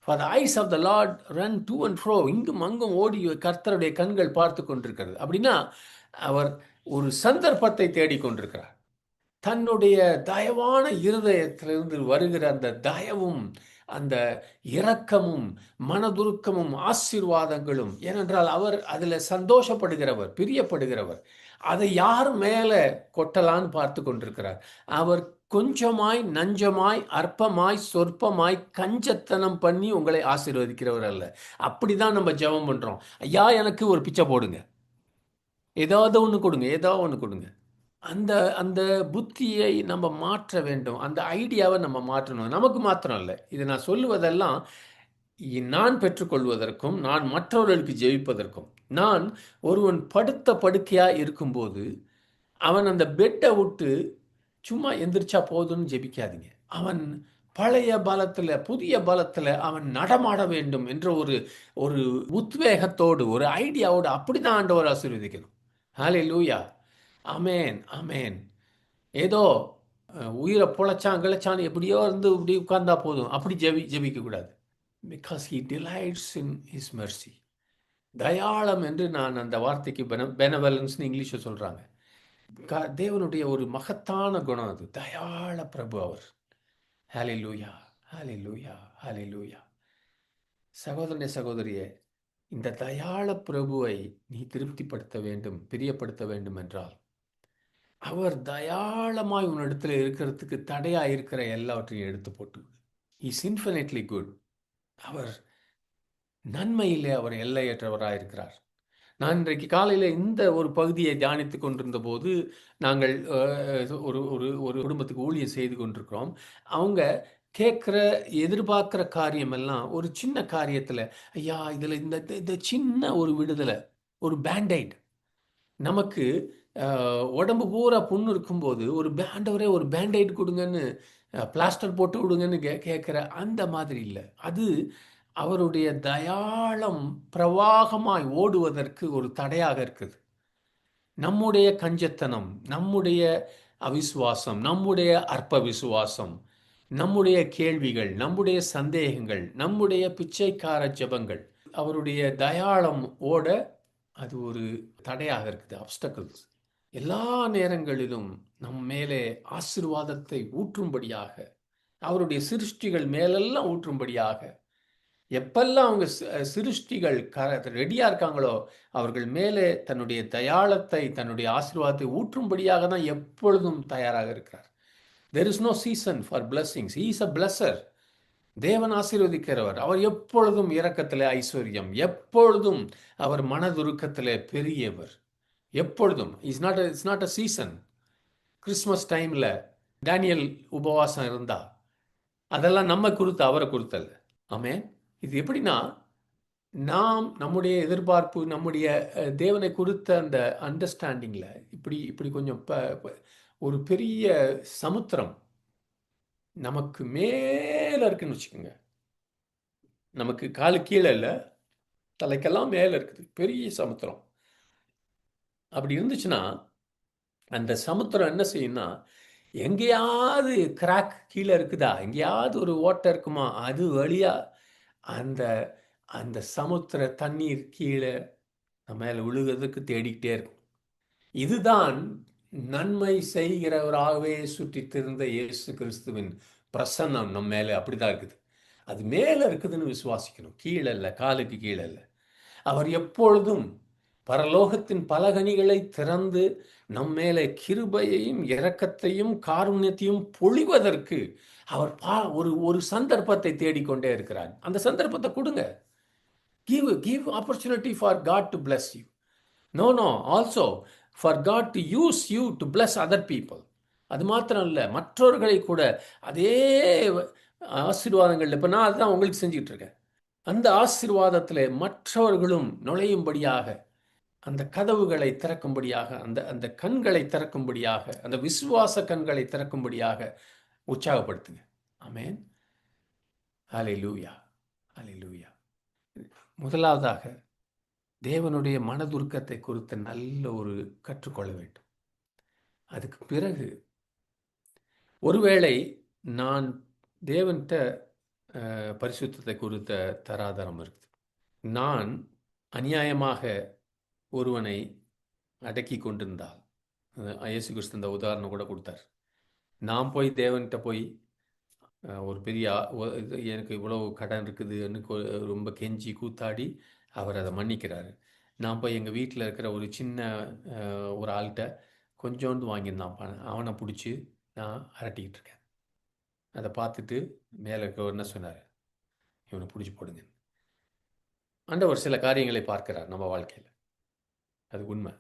For the eyes of the Lord run to and fro. இங்கும் அங்கும் ஓடி கர்த்தருடைய கண்கள் பார்த்து கொண்டிருக்கிறது. அப்படின்னா அவர் ஒரு சந்தர்ப்பத்தை தேடிக்கொண்டிருக்கிறார். தன்னுடைய தயவான இருதயத்திலிருந்து வருகிற அந்த தயவும், அந்த இரக்கமும், மனதுருக்கமும், ஆசீர்வாதங்களும், ஏனென்றால் அவர் அதில் சந்தோஷப்படுகிறவர், பிரியப்படுகிறவர். அதை யார் மேலே கொட்டலான்னு பார்த்து கொண்டிருக்கிறார். அவர் கொஞ்சமாய், நஞ்சமாய், அற்பமாய், சொற்பமாய், கஞ்சத்தனம் பண்ணி உங்களை ஆசீர்வதிக்கிறவர் அல்ல. அப்படிதான் நம்ம ஜெபம் பண்ணுறோம். ஐயா எனக்கு ஒரு பிச்சை போடுங்க, ஏதாவது ஒன்று கொடுங்க, ஏதாவது ஒன்று கொடுங்க. அந்த அந்த புத்தியை நம்ம மாற்ற வேண்டும். அந்த ஐடியாவை நம்ம மாற்றணும். நமக்கு மாத்திரம் இல்லை. இதை நான் சொல்லுவதெல்லாம் நான் பெற்றுக்கொள்வதற்கும், நான் மற்றவர்களுக்கு ஜெயிப்பதற்கும். நான் ஒருவன் படுத்த படுக்கையாக இருக்கும்போது அவன் அந்த பெட்டை விட்டு சும்மா எந்திரிச்சா போதும்னு ஜெபிக்காதீங்க. அவன் பழைய பலத்தில், புதிய பலத்தில் அவன் நடமாட வேண்டும் என்ற ஒரு உத்வேகத்தோடு, ஒரு ஐடியாவோடு அப்படி தான் ஆண்டவர் ஆசீர்வதிக்கணும். ஹல்லேலூயா. ஆமேன், ஆமேன். ஏதோ உயிரை பொழைச்சான் கிழச்சான் எப்படியோ இருந்து இப்படி உட்கார்ந்தா போதும் அப்படி ஜெபிக்கக்கூடாது. Because he delights in his mercy. தயாளம் என்று நான் அந்த வார்த்தைக்கு பெனவலன்ஸ்னு இங்கிலீஷில் சொல்கிறாங்க. தேவனுடைய ஒரு மகத்தான குணம் அது. தயாள பிரபு அவர். ஹல்லேலூயா, ஹல்லேலூயா, ஹல்லேலூயா. சகோதரனே, சகோதரியே, இந்த தயாள பிரபுவை நீ திருப்திப்படுத்த வேண்டும், பிரியப்படுத்த வேண்டும் என்றால் அவர் தயாளமாய் உன்னிடத்தில் இருக்கிறதுக்கு தடையாக இருக்கிற எல்லாவற்றையும் எடுத்து போட்டு. Is infinitely good. அவர் நன்மையிலே அவர் எல்லையற்றவராக இருக்கிறார். நான் இன்றைக்கு காலையில் இந்த ஒரு பகுதியை தியானித்து கொண்டிருந்த போது, நாங்கள் ஒரு ஒரு ஒரு குடும்பத்துக்கு ஊழியம் செய்து கொண்டிருக்கிறோம். அவங்க கேட்குற எதிர்பார்க்குற காரியம் எல்லாம் ஒரு சின்ன காரியத்தில், ஐயா இதில் இந்த இந்த சின்ன ஒரு விடுதலை, ஒரு பேண்டைட் நமக்கு உடம்பு பூரா புண்ணு இருக்கும்போது ஒரு ஆண்டவரே ஒரு பேண்டைட் கொடுங்கன்னு பிளாஸ்டர் போட்டு விடுங்கன்னு கேட்குற அந்த மாதிரி இல்லை. அது அவருடைய தயாளம் பிரவாகமாய் ஓடுவதற்கு ஒரு தடையாக இருக்குது. நம்முடைய கஞ்சத்தனம், நம்முடைய அவிசுவாசம், நம்முடைய அற்ப விசுவாசம், நம்முடைய கேள்விகள், நம்முடைய சந்தேகங்கள், நம்முடைய பிச்சைக்கார ஜெபங்கள், அவருடைய தயாளம் ஓட அது ஒரு தடையாக இருக்குது, அப்டக்கிள்ஸ். எல்லா நேரங்களிலும் நம் மேலே ஆசீர்வாதத்தை ஊற்றும்படியாக, அவருடைய சிருஷ்டிகள் மேலெல்லாம் ஊற்றும்படியாக, எப்பெல்லாம் அவங்க சிருஷ்டிகள் ரெடியா இருக்காங்களோ அவர்கள் மேலே தன்னுடைய தயாளத்தை, தன்னுடைய ஆசீர்வாதத்தை ஊற்றும்படியாக தான் எப்பொழுதும் தயாராக இருக்கிறார். There is no season for blessings. He is a blesser. தேவன் ஆசீர்வதிக்கிறவர். அவர் எப்பொழுதும் இரக்கத்திலே ஐஸ்வர்யம், எப்பொழுதும் அவர் மனதுருக்கத்திலே பெரியவர், எப்பொழுதும். It's not a season. Christmas டைம்ல டேனியல் உபவாசம் இருந்தா அதெல்லாம் நம்ம குறித்து, அவரை குறித்தல்ல. ஆமென். இது எப்படின்னா, நாம் நம்முடைய எதிர்பார்ப்பு, நம்முடைய தேவனை குறித்த அந்த அண்டர்ஸ்டாண்டிங்ல இப்படி இப்படி கொஞ்சம் ஒரு பெரிய சமுத்திரம் நமக்கு மேல இருக்குன்னு வச்சுக்கோங்க. நமக்கு காலு கீழே இல்லை, தலைக்கெல்லாம் மேலே இருக்குது பெரிய சமுத்திரம். அப்படி இருந்துச்சுன்னா அந்த சமுத்திரம் என்ன செய்யும்னா, எங்கேயாவது கிராக் கீழே இருக்குதா, எங்கேயாவது ஒரு ஓட்டை இருக்குமா, அது வழியா அந்த அந்த சமுத்திர தண்ணீர் கீழே நம்ம மேலே விழுகிறதுக்கு தேடிக்கிட்டே இருக்கும். இதுதான் நன்மை செய்கிறவராகவே சுற்றி திரிந்த இயேசு கிறிஸ்துவின் பிரசன்னம் நம்ம மேலே அப்படிதான் இருக்குது. அது மேலே இருக்குதுன்னு விசுவாசிக்கணும், கீழே இல்லை, காலுக்கு கீழே இல்லை. அவர் எப்பொழுதும் பரலோகத்தின் பலகணிகளை திறந்து நம் மேலே கிருபையையும் இரக்கத்தையும் காருண்யத்தையும் பொழிவதற்கு அவர் ஒரு ஒரு சந்தர்ப்பத்தை தேடிக்கொண்டே இருக்கிறார். அந்த சந்தர்ப்பத்தை கொடுங்க. Give opportunity for God to bless you. No, also for God to use you to bless other people. அது மாத்திரம் இல்லை, மற்றவர்களை கூட அதே ஆசீர்வாதங்கள், இப்போ நான் அதுதான் உங்களுக்கு செஞ்சுட்டு இருக்கேன். அந்த ஆசீர்வாதத்தில் மற்றவர்களும் நுழையும்படியாக, அந்த கதவுகளை திறக்கும்படியாக, அந்த அந்த கண்களை திறக்கும்படியாக, அந்த விசுவாச கண்களை திறக்கும்படியாக உற்சாகப்படுத்துங்க. ஆமென். ஹல்லேலூயா, ஹல்லேலூயா. முதலாவதாக தேவனுடைய மனதுருக்கத்தை குறித்து நல்ல ஒரு கற்றுக்கொள்ள வேண்டும். அதுக்கு பிறகு ஒருவேளை நான் தேவன்கிட்ட பரிசுத்தத்தை குறித்த தராதரம் இருக்குது, நான் அநியாயமாக ஒருவனை அடக்கி கொண்டிருந்தால், இயேசு கிறிஸ்து இந்த உதாரணம் கூட கொடுத்தார். நான் போய் தேவன்கிட்ட போய் ஒரு பெரிய எனக்கு இவ்வளவு கடன் இருக்குதுன்னு ரொம்ப கெஞ்சி கூத்தாடி அவர் அதை மன்னிக்கிறாரு. நான் போய் எங்கள் வீட்டில் இருக்கிற ஒரு சின்ன ஒரு ஆள்கிட்ட கொஞ்சோண்டு வாங்கியிருந்தான் பணம், அவனை பிடிச்சி நான் அரட்டிக்கிட்டு இருக்கேன். அதை பார்த்துட்டு மேலே இருக்கிறவர் என்ன சொன்னார், இவனை பிடிச்சி போடுங்க. ஆண்டவர் சில காரியங்களை பார்க்கிறார் நம்ம வாழ்க்கையில், அது உண்மை.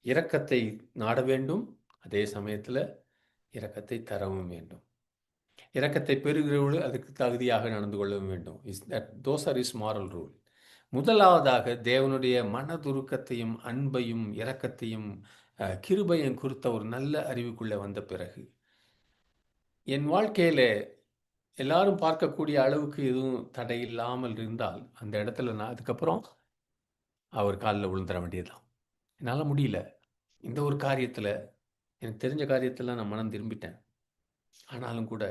இரக்கத்தை நாட வேண்டும், அதே சமயத்தில் இரக்கத்தை தரவும் வேண்டும். இரக்கத்தை பெறுகிறவர்கள் அதுக்கு தகுதியாக நடந்து கொள்ளவும் வேண்டும். Those are is moral rule. முதலாவதாக தேவனுடைய மனதுருக்கத்தையும் அன்பையும் இரக்கத்தையும் கிருபையும் குறித்த ஒரு நல்ல அறிவுக்குள்ளே வந்த பிறகு, என் வாழ்க்கையில் எல்லாரும் பார்க்கக்கூடிய அளவுக்கு எதுவும் தடை இல்லாமல் இருந்தால் அந்த இடத்துல நான் அதுக்கப்புறம் அவர் காலில் விழுந்துட வேண்டியதுதான். என்னால் முடியல, இந்த ஒரு காரியத்தில், எனக்கு தெரிஞ்ச காரியத்தில் நான் மனம் திரும்பிட்டேன், ஆனாலும் கூட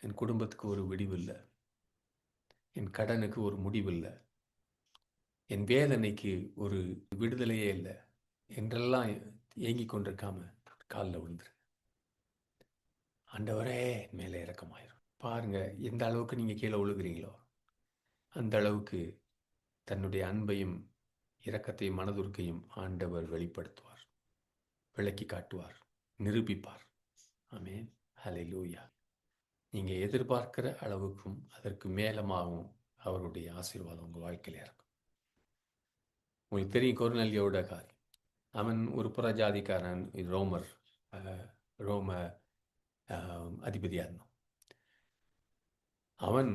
என் குடும்பத்துக்கு ஒரு விடிவு இல்லை, என் கடனுக்கு ஒரு முடிவு இல்லை, என் வேதனைக்கு ஒரு விடுதலையே இல்லை என்றெல்லாம் ஏங்கி கொண்டிருக்காம காலில் விழுந்துரு. ஆண்டவரே மேலே இரக்கமாயிரும். பாருங்க, எந்த அளவுக்கு நீங்கள் கீழே விழுகிறீங்களோ அந்த அளவுக்கு தன்னுடைய அன்பையும் இரக்கத்தையும் மனதுருக்கையும் ஆண்டவர் வெளிப்படுத்துவார், விளக்கி காட்டுவார், நிரூபிப்பார். ஆமென். ஹல்லேலூயா. நீங்கள் எதிர்பார்க்கிற அளவுக்கும் அதற்கு மேலமாகவும் அவருடைய ஆசீர்வாதம் உங்கள் வாழ்க்கையில் இருக்கும். உங்களுக்கு தெரியும் கொர்நேலியோட காரியம். அவன் ஒரு புறஜாதிக்காரன், ரோம அதிபதியாக இருந்தான். அவன்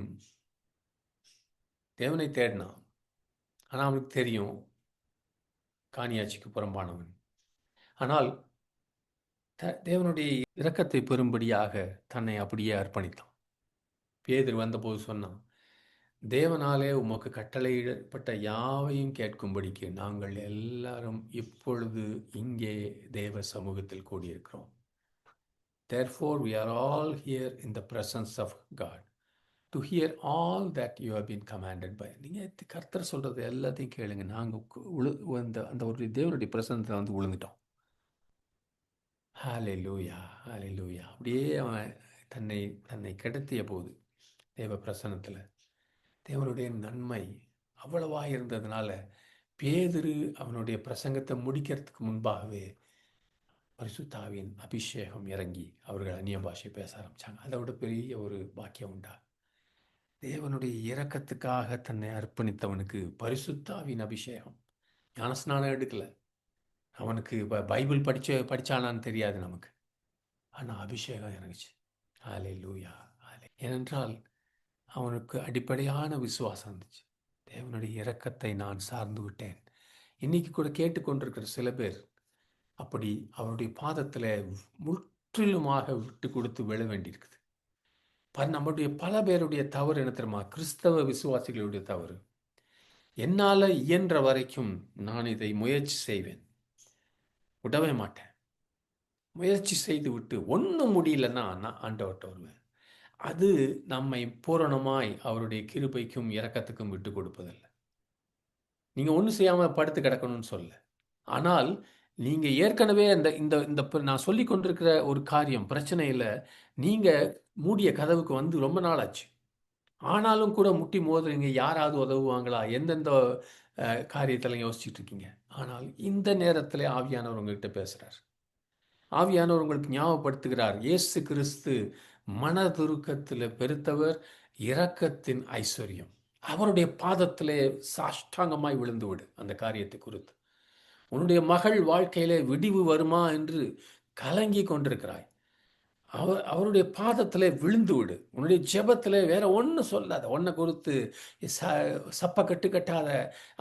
தேவனை தேடினான். ஆனால் அவனுக்கு தெரியும் காணியாட்சிக்கு புறம்பானவன். ஆனால் தேவனுடைய இரக்கத்தை பெறும்படியாக தன்னை அப்படியே அர்ப்பணித்தான். பேதுரு வந்தபோது சொன்னான், தேவனாலே உமக்கு கட்டளையிடப்பட்ட யாவையும் கேட்கும்படிக்கு நாங்கள் எல்லாரும் இப்பொழுது இங்கே தேவ சமூகத்தில் கூடியிருக்கிறோம். Therefore we are all here in the presence of God to hear all that you have been commanded by. நீங்கள் கர்த்தர் சொல்கிறது எல்லாத்தையும் கேளுங்க. நாங்கள் அந்த ஒரு தேவனுடைய பிரசன்னத்தில் வந்து விழுந்துட்டோம். ஹalleluya, ஹalleluya. அப்படியே அவன் தன்னை கிடத்திய போது தேவ பிரசன்னத்தில் தேவனுடைய நன்மை அவ்வளவாக இருந்ததுனால பேதுரு அவனுடைய பிரசங்கத்தை முடிக்கிறதுக்கு முன்பாகவே பரிசுத்த ஆவியின் அபிஷேகம் இறங்கி அவர்கள் அந்நிய பாஷை பேச ஆரம்பித்தாங்க. அதை விட பெரிய ஒரு பாக்கியம் உண்டா? தேவனுடைய இரக்கத்துக்காக தன்னை அர்ப்பணித்தவனுக்கு பரிசுத்த ஆவியின் அபிஷேகம். ஞானஸ்நானம் எடுக்கல, அவனுக்கு பைபிள் படித்தானான்னு தெரியாது நமக்கு, ஆனால் அபிஷேகம் இறங்குச்சு. ஹalleluya. ஏனென்றால் அவனுக்கு அடிப்படையான விசுவாசம் இருந்துச்சு. தேவனுடைய இரக்கத்தை நான் சார்ந்து விட்டேன். இன்னைக்கு கூட கேட்டுக்கொண்டிருக்கிற சில பேர் அப்படி அவருடைய பாதத்தில் முற்றிலுமாக விட்டு கொடுத்து விழ வேண்டியிருக்குது. நம்முடைய பல பேருடைய தவறு என்ன தெரியுமா? கிறிஸ்தவ விசுவாசிகளுடைய தவறு. என்னால் இயன்ற வரைக்கும் நான் இதை முயற்சி செய்வேன், விடவே மாட்டேன். முயற்சி செய்து விட்டு ஒன்றும் முடியலன்னா நான் ஆண்டவர்கிட்ட வருவேன். அது நம்மை பூரணமாய் அவருடைய கிருபைக்கும் இரக்கத்துக்கும் விட்டு கொடுப்பதில்லை. நீங்கள் ஒன்றும் செய்யாமல் படுத்து கிடக்கணும்னு சொல்ல, ஆனால் நீங்கள் ஏற்கனவே இந்த நான் சொல்லி கொண்டிருக்கிற ஒரு காரியம் பிரச்சனையில் நீங்கள் மூடிய கதவுக்கு வந்து ரொம்ப நாள் ஆச்சு. ஆனாலும் கூட முட்டி மோதுறீங்க, யாராவது உதவுவாங்களா, எந்தெந்த காரியத்தில் யோசிச்சுட்டு இருக்கீங்க. ஆனால் இந்த நேரத்தில் ஆவியானவர் உங்கள்கிட்ட பேசுகிறார். ஆவியானவர் உங்களுக்கு ஞாபகப்படுத்துகிறார், இயேசு கிறிஸ்து மனதுருக்கத்தில் பெருத்தவர், இரக்கத்தின் ஐஸ்வர்யம். அவருடைய பாதத்திலே சாஷ்டாங்கமாய் விழுந்து விடு. அந்த காரியத்தை குறித்து உன்னுடைய மகள் வாழ்க்கையிலே விடிவு வருமா என்று கலங்கி கொண்டிருக்கிறாய். அவருடைய பாதத்தில் விழுந்து விடு. உன்னுடைய ஜெபத்தில் வேற ஒன்றும் சொல்லாத, ஒன்றை குறித்து சப்ப கட்டாத.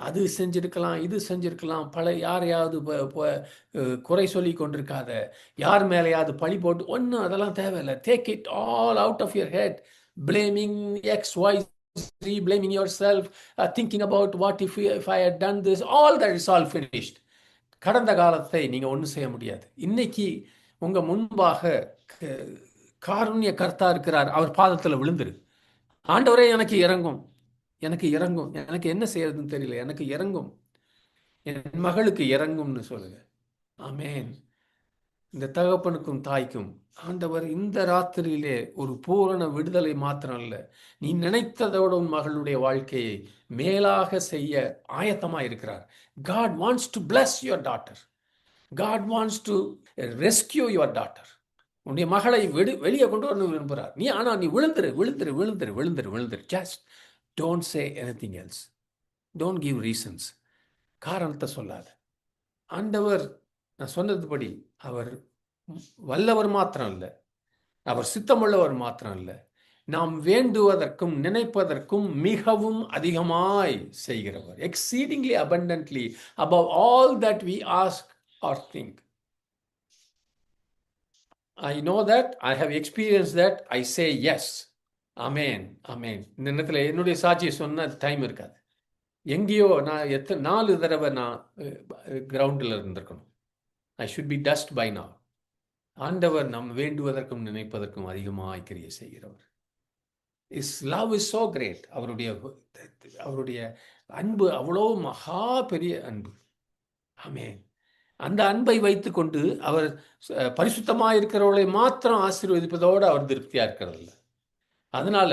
அது செஞ்சிருக்கலாம், இது செஞ்சிருக்கலாம், யாரையாவது குறை சொல்லி கொண்டிருக்காத, யார் மேலேயாவது பழி போட்டு ஒன்றும் அதெல்லாம் தேவையில்லை. Take it all out of your head. Blaming X Y blaming yourself, thinking about what if I had done this, all that is all finished. கடந்த காலத்தை நீங்கள் ஒன்றும் செய்ய முடியாது. இன்னைக்கு உங்கள் முன்பாக காருண்ய கர்த்தா இருக்கிறார். அவர் பாதத்தில் விழுந்துரு. ஆண்டவரே எனக்கு இறங்கும், எனக்கு இறங்கும், எனக்கு என்ன செய்யறதுன்னு தெரியல, எனக்கு இறங்கும், என் மகளுக்கு இறங்கும்னு சொல்லுங்க. ஆமேன். இந்த தகப்பனுக்கும் தாய்க்கும் ஆண்டவர் இந்த ராத்திரியிலே ஒரு பூரண விடுதலை மாத்திரம் இல்லை, நீ நினைத்ததோட உன் மகளுடைய வாழ்க்கையை மேலாக செய்ய ஆயத்தமாக இருக்கிறார். God wants to bless your daughter. God wants to rescue your daughter. உன்னுடைய மகளை வெளியே கொண்டு வரணும் விரும்புகிறார். நீ விழுந்துரு விழுந்துரு விழுந்துரு விழுந்துரு விழுந்துரு. Just don't say anything else. Don't give reasons. காரணத்தை சொல்லாத. ஆண்டவர் நான் சொன்னதுபடி அவர் வல்லவர் மாத்திரம் இல்லை, அவர் சித்தமுள்ளவர் மாத்திரம் இல்லை, நாம் வேண்டுவதற்கும் நினைப்பதற்கும் மிகவும் அதிகமாய் செய்கிறவர். Exceedingly abundantly above all that we ask or think. I know that, I have experienced that, I say yes. Amen, amen. இந்த நேரத்தில் என்னுடைய சாட்சியை சொன்ன டைம் இருக்காது. எங்கேயோ நான் 4 தடவை நான் கிரவுண்டில் இருந்திருக்கணும். I should be dust by now. ஆண்டவர் நாம் வேண்டுவதற்கும் நினைப்பதற்கும் அதிகமாக கிரியை செய்கிறவர். His love is so great. அவருடைய அன்பு அவ்வளோ மகா பெரிய அன்பு. ஆமென். அந்த அன்பை வைத்துக்கொண்டு அவர் பரிசுத்தமாக இருக்கிறவர்களை மாத்திரம் ஆசீர்வதிப்பதோடு அவர் திருப்தியாக இருக்கிறதில்ல. அதனால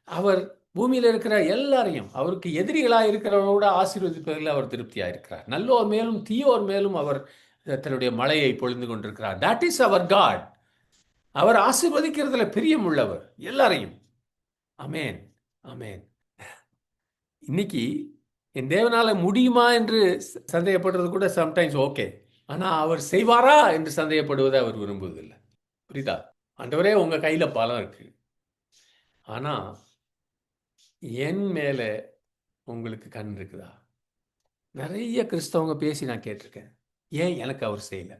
அவர் பூமியில் இருக்கிற எல்லாரையும், அவருக்கு எதிரிகளாக இருக்கிறவரோட ஆசீர்வதிப்பதில் அவர் திருப்தியாக இருக்கிறார். நல்லோர் மேலும் தீயோர் மேலும் அவர் தன்னுடைய மழையை பொழிந்து கொண்டிருக்கிறார். தட் இஸ் அவர் காட். அவர் ஆசீர்வதிக்கிறதுல பிரியம் உள்ளவர் எல்லாரையும். அமேன், அமேன். இன்னைக்கு என் தேவனால முடியுமா என்று சந்தேகப்படுறது கூட சம்டைம்ஸ் ஓகே. ஆனால் அவர் செய்வாரா என்று சந்தேகப்படுவதை அவர் விரும்புவதில்லை. புரியுதா? ஆண்டவரே உங்கள் கையில் பலம் இருக்கு. ஆனா என் மேல உங்களுக்கு கண் இருக்குதா? நிறைய கிறிஸ்தவங்க பேசி நான் கேட்டிருக்கேன். ஏன் எனக்கு அவர் செய்யல?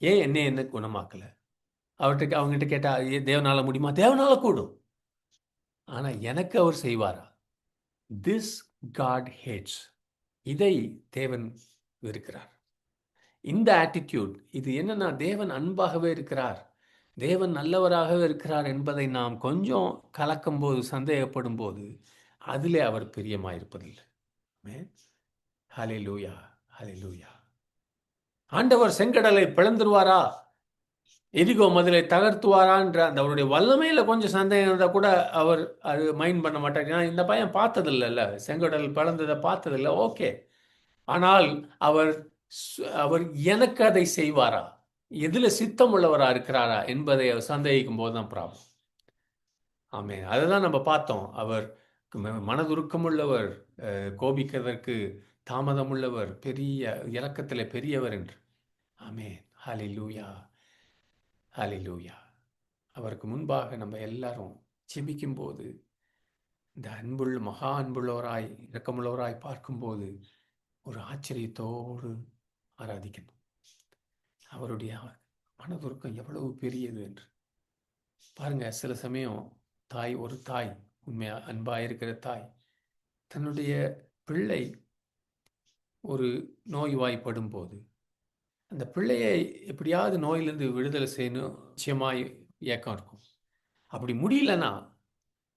ஏன் என்ன குணமாக்கல? அவங்ககிட்ட கேட்டா, தேவனால முடியுமா? தேவனால கூடும். ஆனா எனக்கு அவர் செய்வாரா? This God hates. இதை தேவன் வெறுக்கிறார். இந்த ஆட்டிடியூட், இது என்னன்னா, தேவன் அன்பாகவே இருக்கிறார், தேவன் நல்லவராகவே இருக்கிறார் என்பதை நாம் கொஞ்சம் கலக்கும் போது, சந்தேகப்படும் போது, அதிலே அவர் பிரியமாயிருப்பதில்லை. ஹல்லேலூயா, ஹல்லேலூயா. ஆண்டவர் செங்கடலை பிளந்துருவாரா, எரிகோ மதிலை தகர்த்துவாரான்ற அந்த அவருடைய வல்லமையில கொஞ்சம் சந்தேகம் இருந்தால் கூட அவர் அது மைண்ட் பண்ண மாட்டார். ஏன்னா இந்த பையன் பார்த்ததில்லைல்ல, செங்கடல் பிளந்ததை பார்த்ததில்லை. ஓகே. ஆனால் அவர் அவர் எனக்கு அதை செய்வாரா, எதில் சித்தம் உள்ளவரா இருக்கிறாரா என்பதை அவர் சந்தேகிக்கும் போது தான் ப்ராப்ளம். ஆமென். அதுதான் நம்ம பார்த்தோம். அவர் மனதுருக்கம் உள்ளவர், கோபிக்கிறதற்கு தாமதம் உள்ளவர், பெரிய இரக்கத்திலே பெரியவர் என்று. ஆமென். ஹல்லேலூயா, ஹல்லேலூயா. அவருக்கு முன்பாக நம்ம எல்லாரும் ஜெபிக்கும்போது, இந்த மகா அன்புள்ளவராய், இரக்கமுள்ளவராய் பார்க்கும்போது ஒரு ஆச்சரியத்தோடு ஆராதிக்கணும். அவருடைய மனதுருக்கம் எவ்வளவு பெரியது என்று பாருங்க. சில சமயம் ஒரு தாய், உண்மையா அன்பாக இருக்கிற தாய், தன்னுடைய பிள்ளை ஒரு நோய்வாய்ப்படும் போது அந்த பிள்ளையை எப்படியாவது நோயிலிருந்து விடுதலை செய்யணும், நிச்சயமாய் ஏக்கம் இருக்கும். அப்படி முடியலன்னா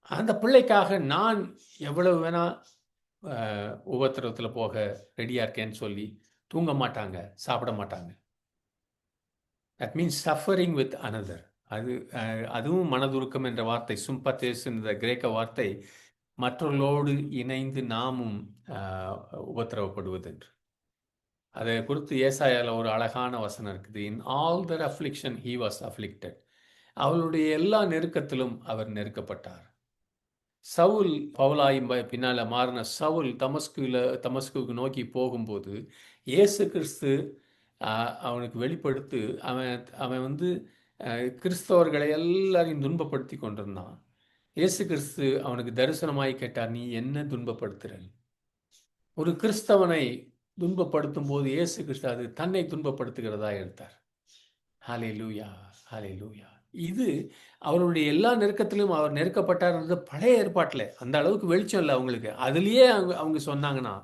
அந்த பிள்ளைக்காக நான் எவ்வளவு வேணா உபத்திரவத்தில் போக ரெடியாக இருக்கேன்னு சொல்லி தூங்க மாட்டாங்க, சாப்பிட மாட்டாங்க. That means suffering with another. அதுவும் மனதுருக்கம் என்ற வார்த்தை, சும்பத்தேஸ் என்ற கிரேக்க வார்த்தை, மற்றவர்களோடு இணைந்து நாமும் உபத்திரவப்படுவது என்று. அதை குறித்து ஏசாயால ஒரு அழகான வசனம் இருக்குது. In all their affliction he was afflicted. அவளுடைய எல்லா நெருக்கத்திலும் அவர் நெருக்கப்பட்டார். சவுல் பவுலாய் பின்னால் மாறின சவுல் தமஸ்குக்கு நோக்கி போகும்போது இயேசு கிறிஸ்து அவனுக்கு வெளிப்படுத்து அவன் வந்து கிறிஸ்தவர்களை எல்லாரையும் துன்பப்படுத்தி கொண்டிருந்தான். இயேசு கிறிஸ்து அவனுக்கு தரிசனமாய் கேட்டார், நீ என்ன துன்பப்படுத்துற? ஒரு கிறிஸ்தவனை துன்பப்படுத்தும் போது இயேசு கிறிஸ்து அது தன்னை துன்பப்படுத்துகிறதா எடுத்தார். ஹல்லேலூயா, ஹல்லேலூயா. இது அவருடைய எல்லா நெருக்கத்திலும் அவர் நெருக்கப்பட்டார்ன்றது பழைய ஏற்பாட்டில் அந்த அளவுக்கு வெளிச்சம் இல்லை அவங்களுக்கு. அதுலேயே அவங்க சொன்னாங்கன்னா,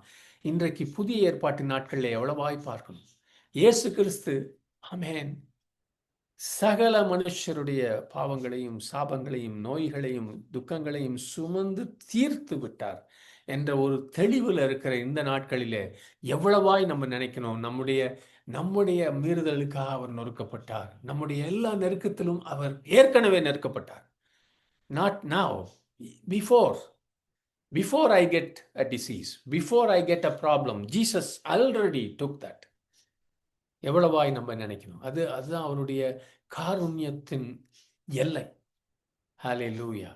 இன்றைக்கு புதிய ஏற்பாட்டின் நாட்களில் எவ்வளவாய் பார்க்கணும். இயேசு கிறிஸ்து ஆமென் சகல மனுஷருடைய பாவங்களையும் சாபங்களையும் நோய்களையும் துக்கங்களையும் சுமந்து தீர்த்து விட்டார் என்ற ஒரு தெளிவில் இருக்கிற இந்த நாட்களிலே எவ்வளவாய் நம்ம நினைக்கணும். நம்முடைய மீறுதலுக்காக அவர் நொறுக்கப்பட்டார். நம்முடைய எல்லா நெருக்கத்திலும் அவர் ஏற்கனவே நெருக்கப்பட்டார். Not now, before I get a disease, before I get a problem, Jesus already took that. எவ்வளவாய் நம்ம நினைக்கணும். அதுதான் அவருடைய காருண்யத்தின் எல்லை. ஹல்லேலூயா,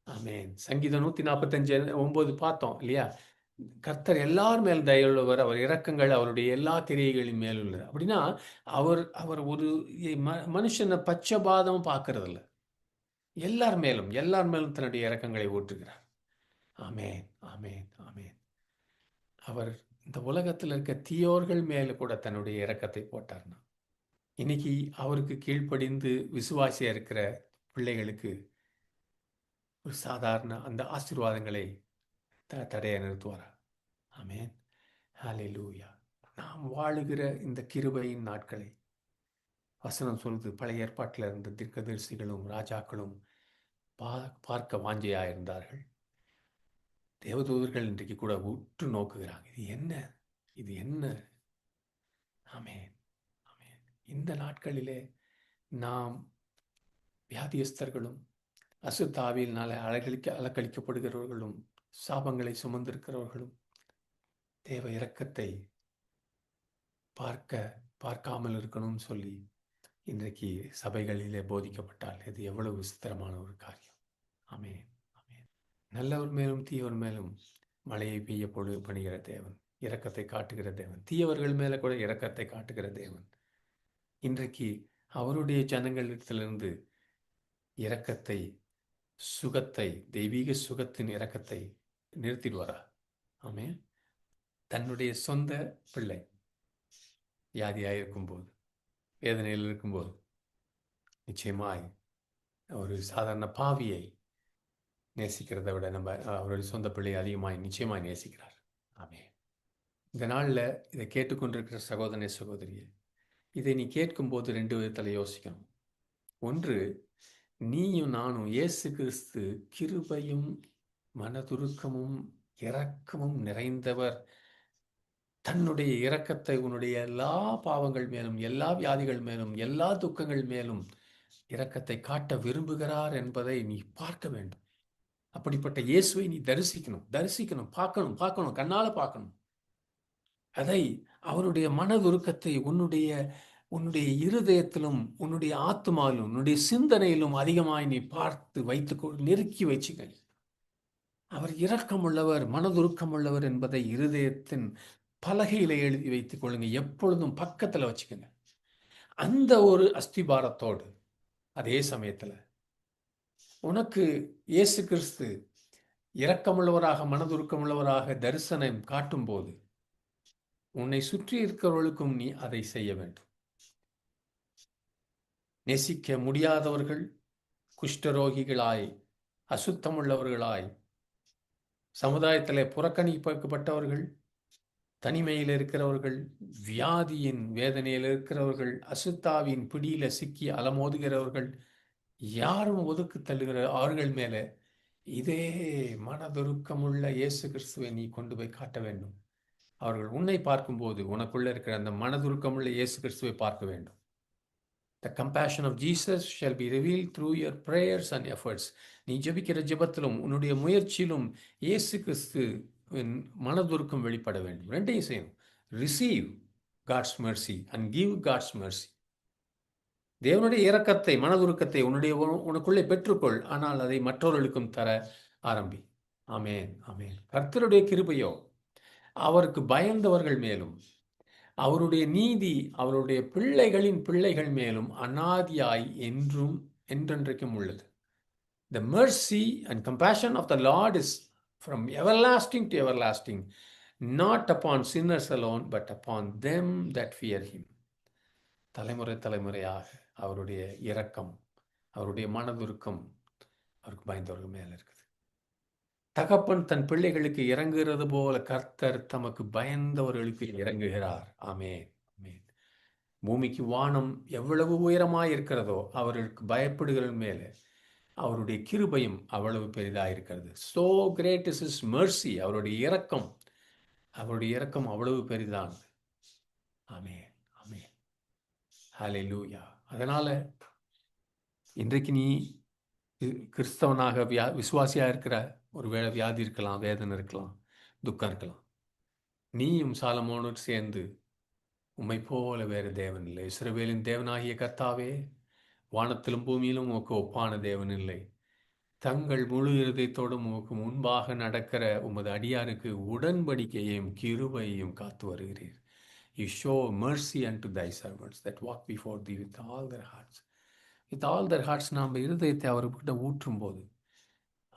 ஆமென். சங்கீதம் 145:9 பார்த்தோம் இல்லையா? கர்த்தர் எல்லார் மேல் தயவுள்ளவர், அவர் இரக்கங்கள் அவருடைய எல்லா கிரியைகளின் மேல் உள்ளது. அப்படின்னா அவர் ஒரு மனுஷனை பட்சபாதம் பார்க்கறதில்ல. எல்லார் மேலும் தன்னுடைய இரக்கங்களை ஊற்றுகிறார். ஆமென், ஆமென், ஆமென். அவர் இந்த உலகத்தில் இருக்க தீயோர்கள் மேல கூட தன்னுடைய இரக்கத்தை போட்டார்னா, இன்னைக்கு அவருக்கு கீழ்ப்படிந்து விசுவாசியா இருக்கிற பிள்ளைகளுக்கு ஒரு சாதாரண அந்த ஆசீர்வாதங்களை தடைய நிறுத்துவாரா? ஆமென், ஹல்லேலூயா. நாம் வாழுகிற இந்த கிருபையின் நாட்களை வசனம் சொல்லுது, பழைய ஏற்பாட்டில் இருந்த தீர்க்கதரிசிகளும் ராஜாக்களும் பார்க்க வாஞ்சையா இருந்தார்கள். தேவதூதர்கள் இன்றைக்கு கூட உற்று நோக்குகிறாங்க, இது என்ன? ஆமென், ஆமென். இந்த நாட்களிலே நாம் வியாதியஸ்தர்களும் அசுத்தாவியினால அலக்கழிக்கப்படுகிறவர்களும் சாபங்களை சுமந்திருக்கிறவர்களும் தேவ இரக்கத்தை பார்க்காமல் இருக்கணும்னு சொல்லி இன்றைக்கு சபைகளிலே போதிக்கப்பட்டால் இது எவ்வளவு விசித்திரமான ஒரு காரியம். ஆமென், ஆமென். நல்லவர் மேலும் தீயவர் மேலும் மழையை பெய்ய பணிகிற தேவன், இரக்கத்தை காட்டுகிற தேவன், தீயவர்கள் மேல கூட இரக்கத்தை காட்டுகிற தேவன் இன்றைக்கு அவருடைய ஜனங்களிடத்திலிருந்து இரக்கத்தை சுகத்தை, தெய்வீக சுகத்தின் இரக்கத்தை நிறுத்திடுவாரா? ஆமென். தன்னுடைய சொந்த பிள்ளை வியாதியாக இருக்கும்போது, வேதனையில் இருக்கும்போது, நிச்சயமாய் ஒரு சாதாரண பாவியை நேசிக்கிறத விட அவருடைய சொந்த பிள்ளையை அதிகமாய் நிச்சயமாய் நேசிக்கிறார். ஆமென். இந்த நாளில் இதை கேட்டுக்கொண்டிருக்கிற சகோதரனே, சகோதரியே, இதை நீ கேட்கும்போது 2 விதத்தில் யோசிக்கணும். ஒன்று, நீயும் நானும் இயேசு கிறிஸ்து கிருபையும் மனதுருக்கமும் இரக்கமும் நிறைந்தவர். தன்னுடைய இரக்கத்தை உன்னுடைய எல்லா பாவங்கள் மேலும், எல்லா வியாதிகள் மேலும், எல்லா துக்கங்கள் மேலும் இரக்கத்தை காட்ட விரும்புகிறார் என்பதை நீ பார்க்க வேண்டும். அப்படிப்பட்ட இயேசுவை நீ தரிசிக்கணும், பார்க்கணும், கண்ணால பார்க்கணும். அதை அவருடைய மனதுருக்கத்தை உன்னுடைய இருதயத்திலும், உன்னுடைய ஆத்மாவிலும், உன்னுடைய சிந்தனையிலும் அதிகமாய் நீ பார்த்து நெருக்கி வச்சுக்க. அவர் இரக்கமுள்ளவர், மனதுருக்கமுள்ளவர் என்பதை இருதயத்தின் பலகையில எழுதி வைத்துக் கொள்ளுங்க. எப்பொழுதும் பக்கத்தில் வச்சுக்கோங்க. அந்த ஒரு அஸ்திபாரத்தோடு அதே சமயத்தில் உனக்கு இயேசு கிறிஸ்து இரக்கமுள்ளவராக, மனதுருக்கமுள்ளவராக தரிசனம் காட்டும் போது உன்னை சுற்றி இருக்கிறவர்களுக்கும் நீ அதை செய்ய வேண்டும். நேசிக்க முடியாதவர்கள், குஷ்டரோகிகளாய், அசுத்தமுள்ளவர்களாய், சமுதாயத்தில் புறக்கணிக்கப்பட்டவர்கள், தனிமையில் இருக்கிறவர்கள், வியாதியின் வேதனையில் இருக்கிறவர்கள், அசுத்தாவின் பிடியில சிக்கி அலமோதுகிறவர்கள், யாரும் ஒதுக்கு தள்ளுகிற அவர்கள் மேலே இதே மனதுருக்கமுள்ள இயேசு கிறிஸ்துவை நீ கொண்டு போய் காட்ட வேண்டும். அவர்கள் உன்னை பார்க்கும்போது உனக்குள்ள இருக்கிற அந்த மனதுருக்கமுள்ள இயேசு கிறிஸ்துவை பார்க்க வேண்டும். The compassion of Jesus shall be revealed through your prayers and efforts. நீ ஜெபிக்கிற ஜெபத்திலும் உன்னுடைய முயற்சியிலும் இயேசு கிறிஸ்து மனதுருக்கம் வெளிப்பட வேண்டும். ரெண்டையும் செய்யணும். Receive God's mercy and give God's mercy. தேவனுடைய இரக்கத்தை, மனதுருக்கத்தை உனக்குள்ளே பெற்றுக்கொள். ஆனால் அதை மற்றவர்களுக்கும் தர ஆரம்பி. ஆமென், ஆமென். கர்த்தருடைய கிருபையோ அவருக்கு பயந்தவர்கள் மேலும், அவருடைய நீதி அவருடைய பிள்ளைகளின் பிள்ளைகள் மேலும் அநாதியாய் என்றும் என்றென்றைக்கும் உள்ளது. The mercy and compassion of the Lord is from everlasting to everlasting, not upon sinners alone, but upon them that fear him. தலைமுறை தலைமுறையாக அவருடைய இரக்கம், அவருடைய மனதுருக்கம் அவருக்கு பயந்தவர்கள் மேல இருக்குது. தகப்பன் தன் பிள்ளைகளுக்கு இறங்குகிறது போல கர்த்தர் தமக்கு பயந்தவர்களுக்கு இறங்குகிறார். ஆமென், ஆமென். பூமிக்கு வானம் எவ்வளவு உயரமாய் இருக்கிறதோ அவர்களுக்கு பயப்படுகிற மேலே அவருடைய கிருபையும் அவ்வளவு பெரிதாக இருக்கிறது. So great is his mercy. அவருடைய இரக்கம் அவ்வளவு பெரிதான். ஆமென், ஆமென். ஹல்லேலூயா. அதனால இன்றைக்கு நீ கிறிஸ்தவனாக விசுவாசியா இருக்கிற, ஒருவேளை வியாதி இருக்கலாம், வேதனை இருக்கலாம், துக்கம் இருக்கலாம். நீயும் சாலமோனோடு சேர்ந்து உம்மை போல வேறு தேவன் இல்லை. இஸ்ரவேலின் தேவனாகிய கர்த்தாவே, வானத்திலும் பூமியிலும் உமக்கு ஒப்பான தேவன் இல்லை. தங்கள் முழு இருதயத்தோடும் உமக்கு முன்பாக நடக்கிற உமது அடியாருக்கு உடன்படிக்கையையும் கிருபையையும் காத்து வருகிறீர். You show mercy unto thy servants that walk before thee with all their hearts. With all their hearts நாம் இருதயத்தை அவர்கிட்ட ஊற்றும் போது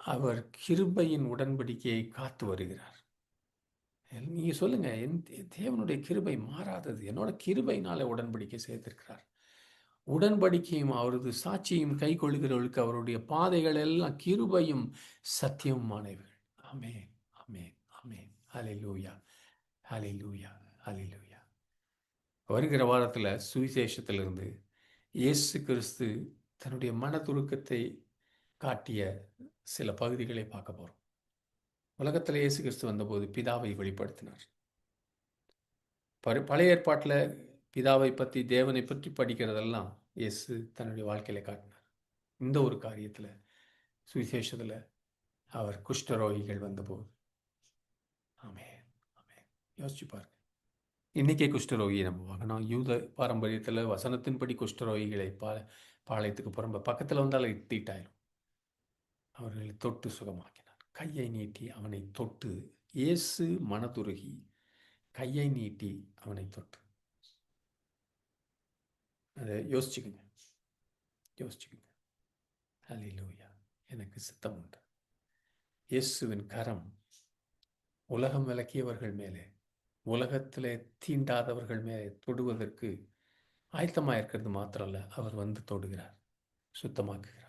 அவர் கிருபையின் உடன்படிக்கையை காத்து வருகிறார். நீங்க சொல்லுங்க, என் தேவனுடைய கிருபை மாறாதது. என்னோட கிருபையினால உடன்படிக்கை செய்திருக்கிறார். உடன்படிக்கையும் அவரது சாட்சியும் கை கொள்கிறவர்களுக்கு அவருடைய பாதைகள் எல்லாம் கிருபையும் சத்தியமானவர்கள். ஆமென், ஆமென், ஆமென். ஹல்லேலூயா, ஹல்லேலூயா, ஹல்லேலூயா. வருகிற வாரத்தில் சுவிசேஷத்திலிருந்து இயேசு கிறிஸ்து தன்னுடைய மனதுருக்கத்தை காட்டிய சில பகுதிகளை பார்க்க போறோம். உலகத்தில் இயேசு கிறிஸ்து வந்தபோது பிதாவை வெளிப்படுத்தினார். பழைய ஏற்பாட்டில் பிதாவை பற்றி, தேவனை பற்றி படிக்கிறதெல்லாம் இயேசு தன்னுடைய வாழ்க்கையில காட்டினார். இந்த ஒரு காரியத்தில் சுவிசேஷத்தில் அவர் குஷ்டரோகிகள் வந்தபோது, ஆமென், ஆமென். யோசிச்சு பாருங்க. இன்னைக்கே குஷ்டரோகியை நம்ம பார்க்கணும். யூத பாரம்பரியத்தில் வசனத்தின்படி குஷ்டரோகிகளை பாளையத்துக்கு புறம்ப பக்கத்தில் வந்தால் தீட்டாயிரும். அவர்களை தொட்டு சுகமாக்கினார். கையை நீட்டி அவனை தொட்டு, இயேசு மனதுருகி கையை நீட்டி அவனை தொட்டு. அதை யோசிச்சுக்குங்க. ஹல்லேலூயா. எனக்கு சித்தம் உண்டு. இயேசுவின் கரம் உலகம் விலக்கியவர்கள் மேலே, உலகத்திலே தீண்டாதவர்கள் மேலே தொடுவதற்கு ஆயத்தமாக இருக்கிறது மாத்திரமல்ல, அவர் வந்து தொடுகிறார், சுத்தமாக்குகிறார்.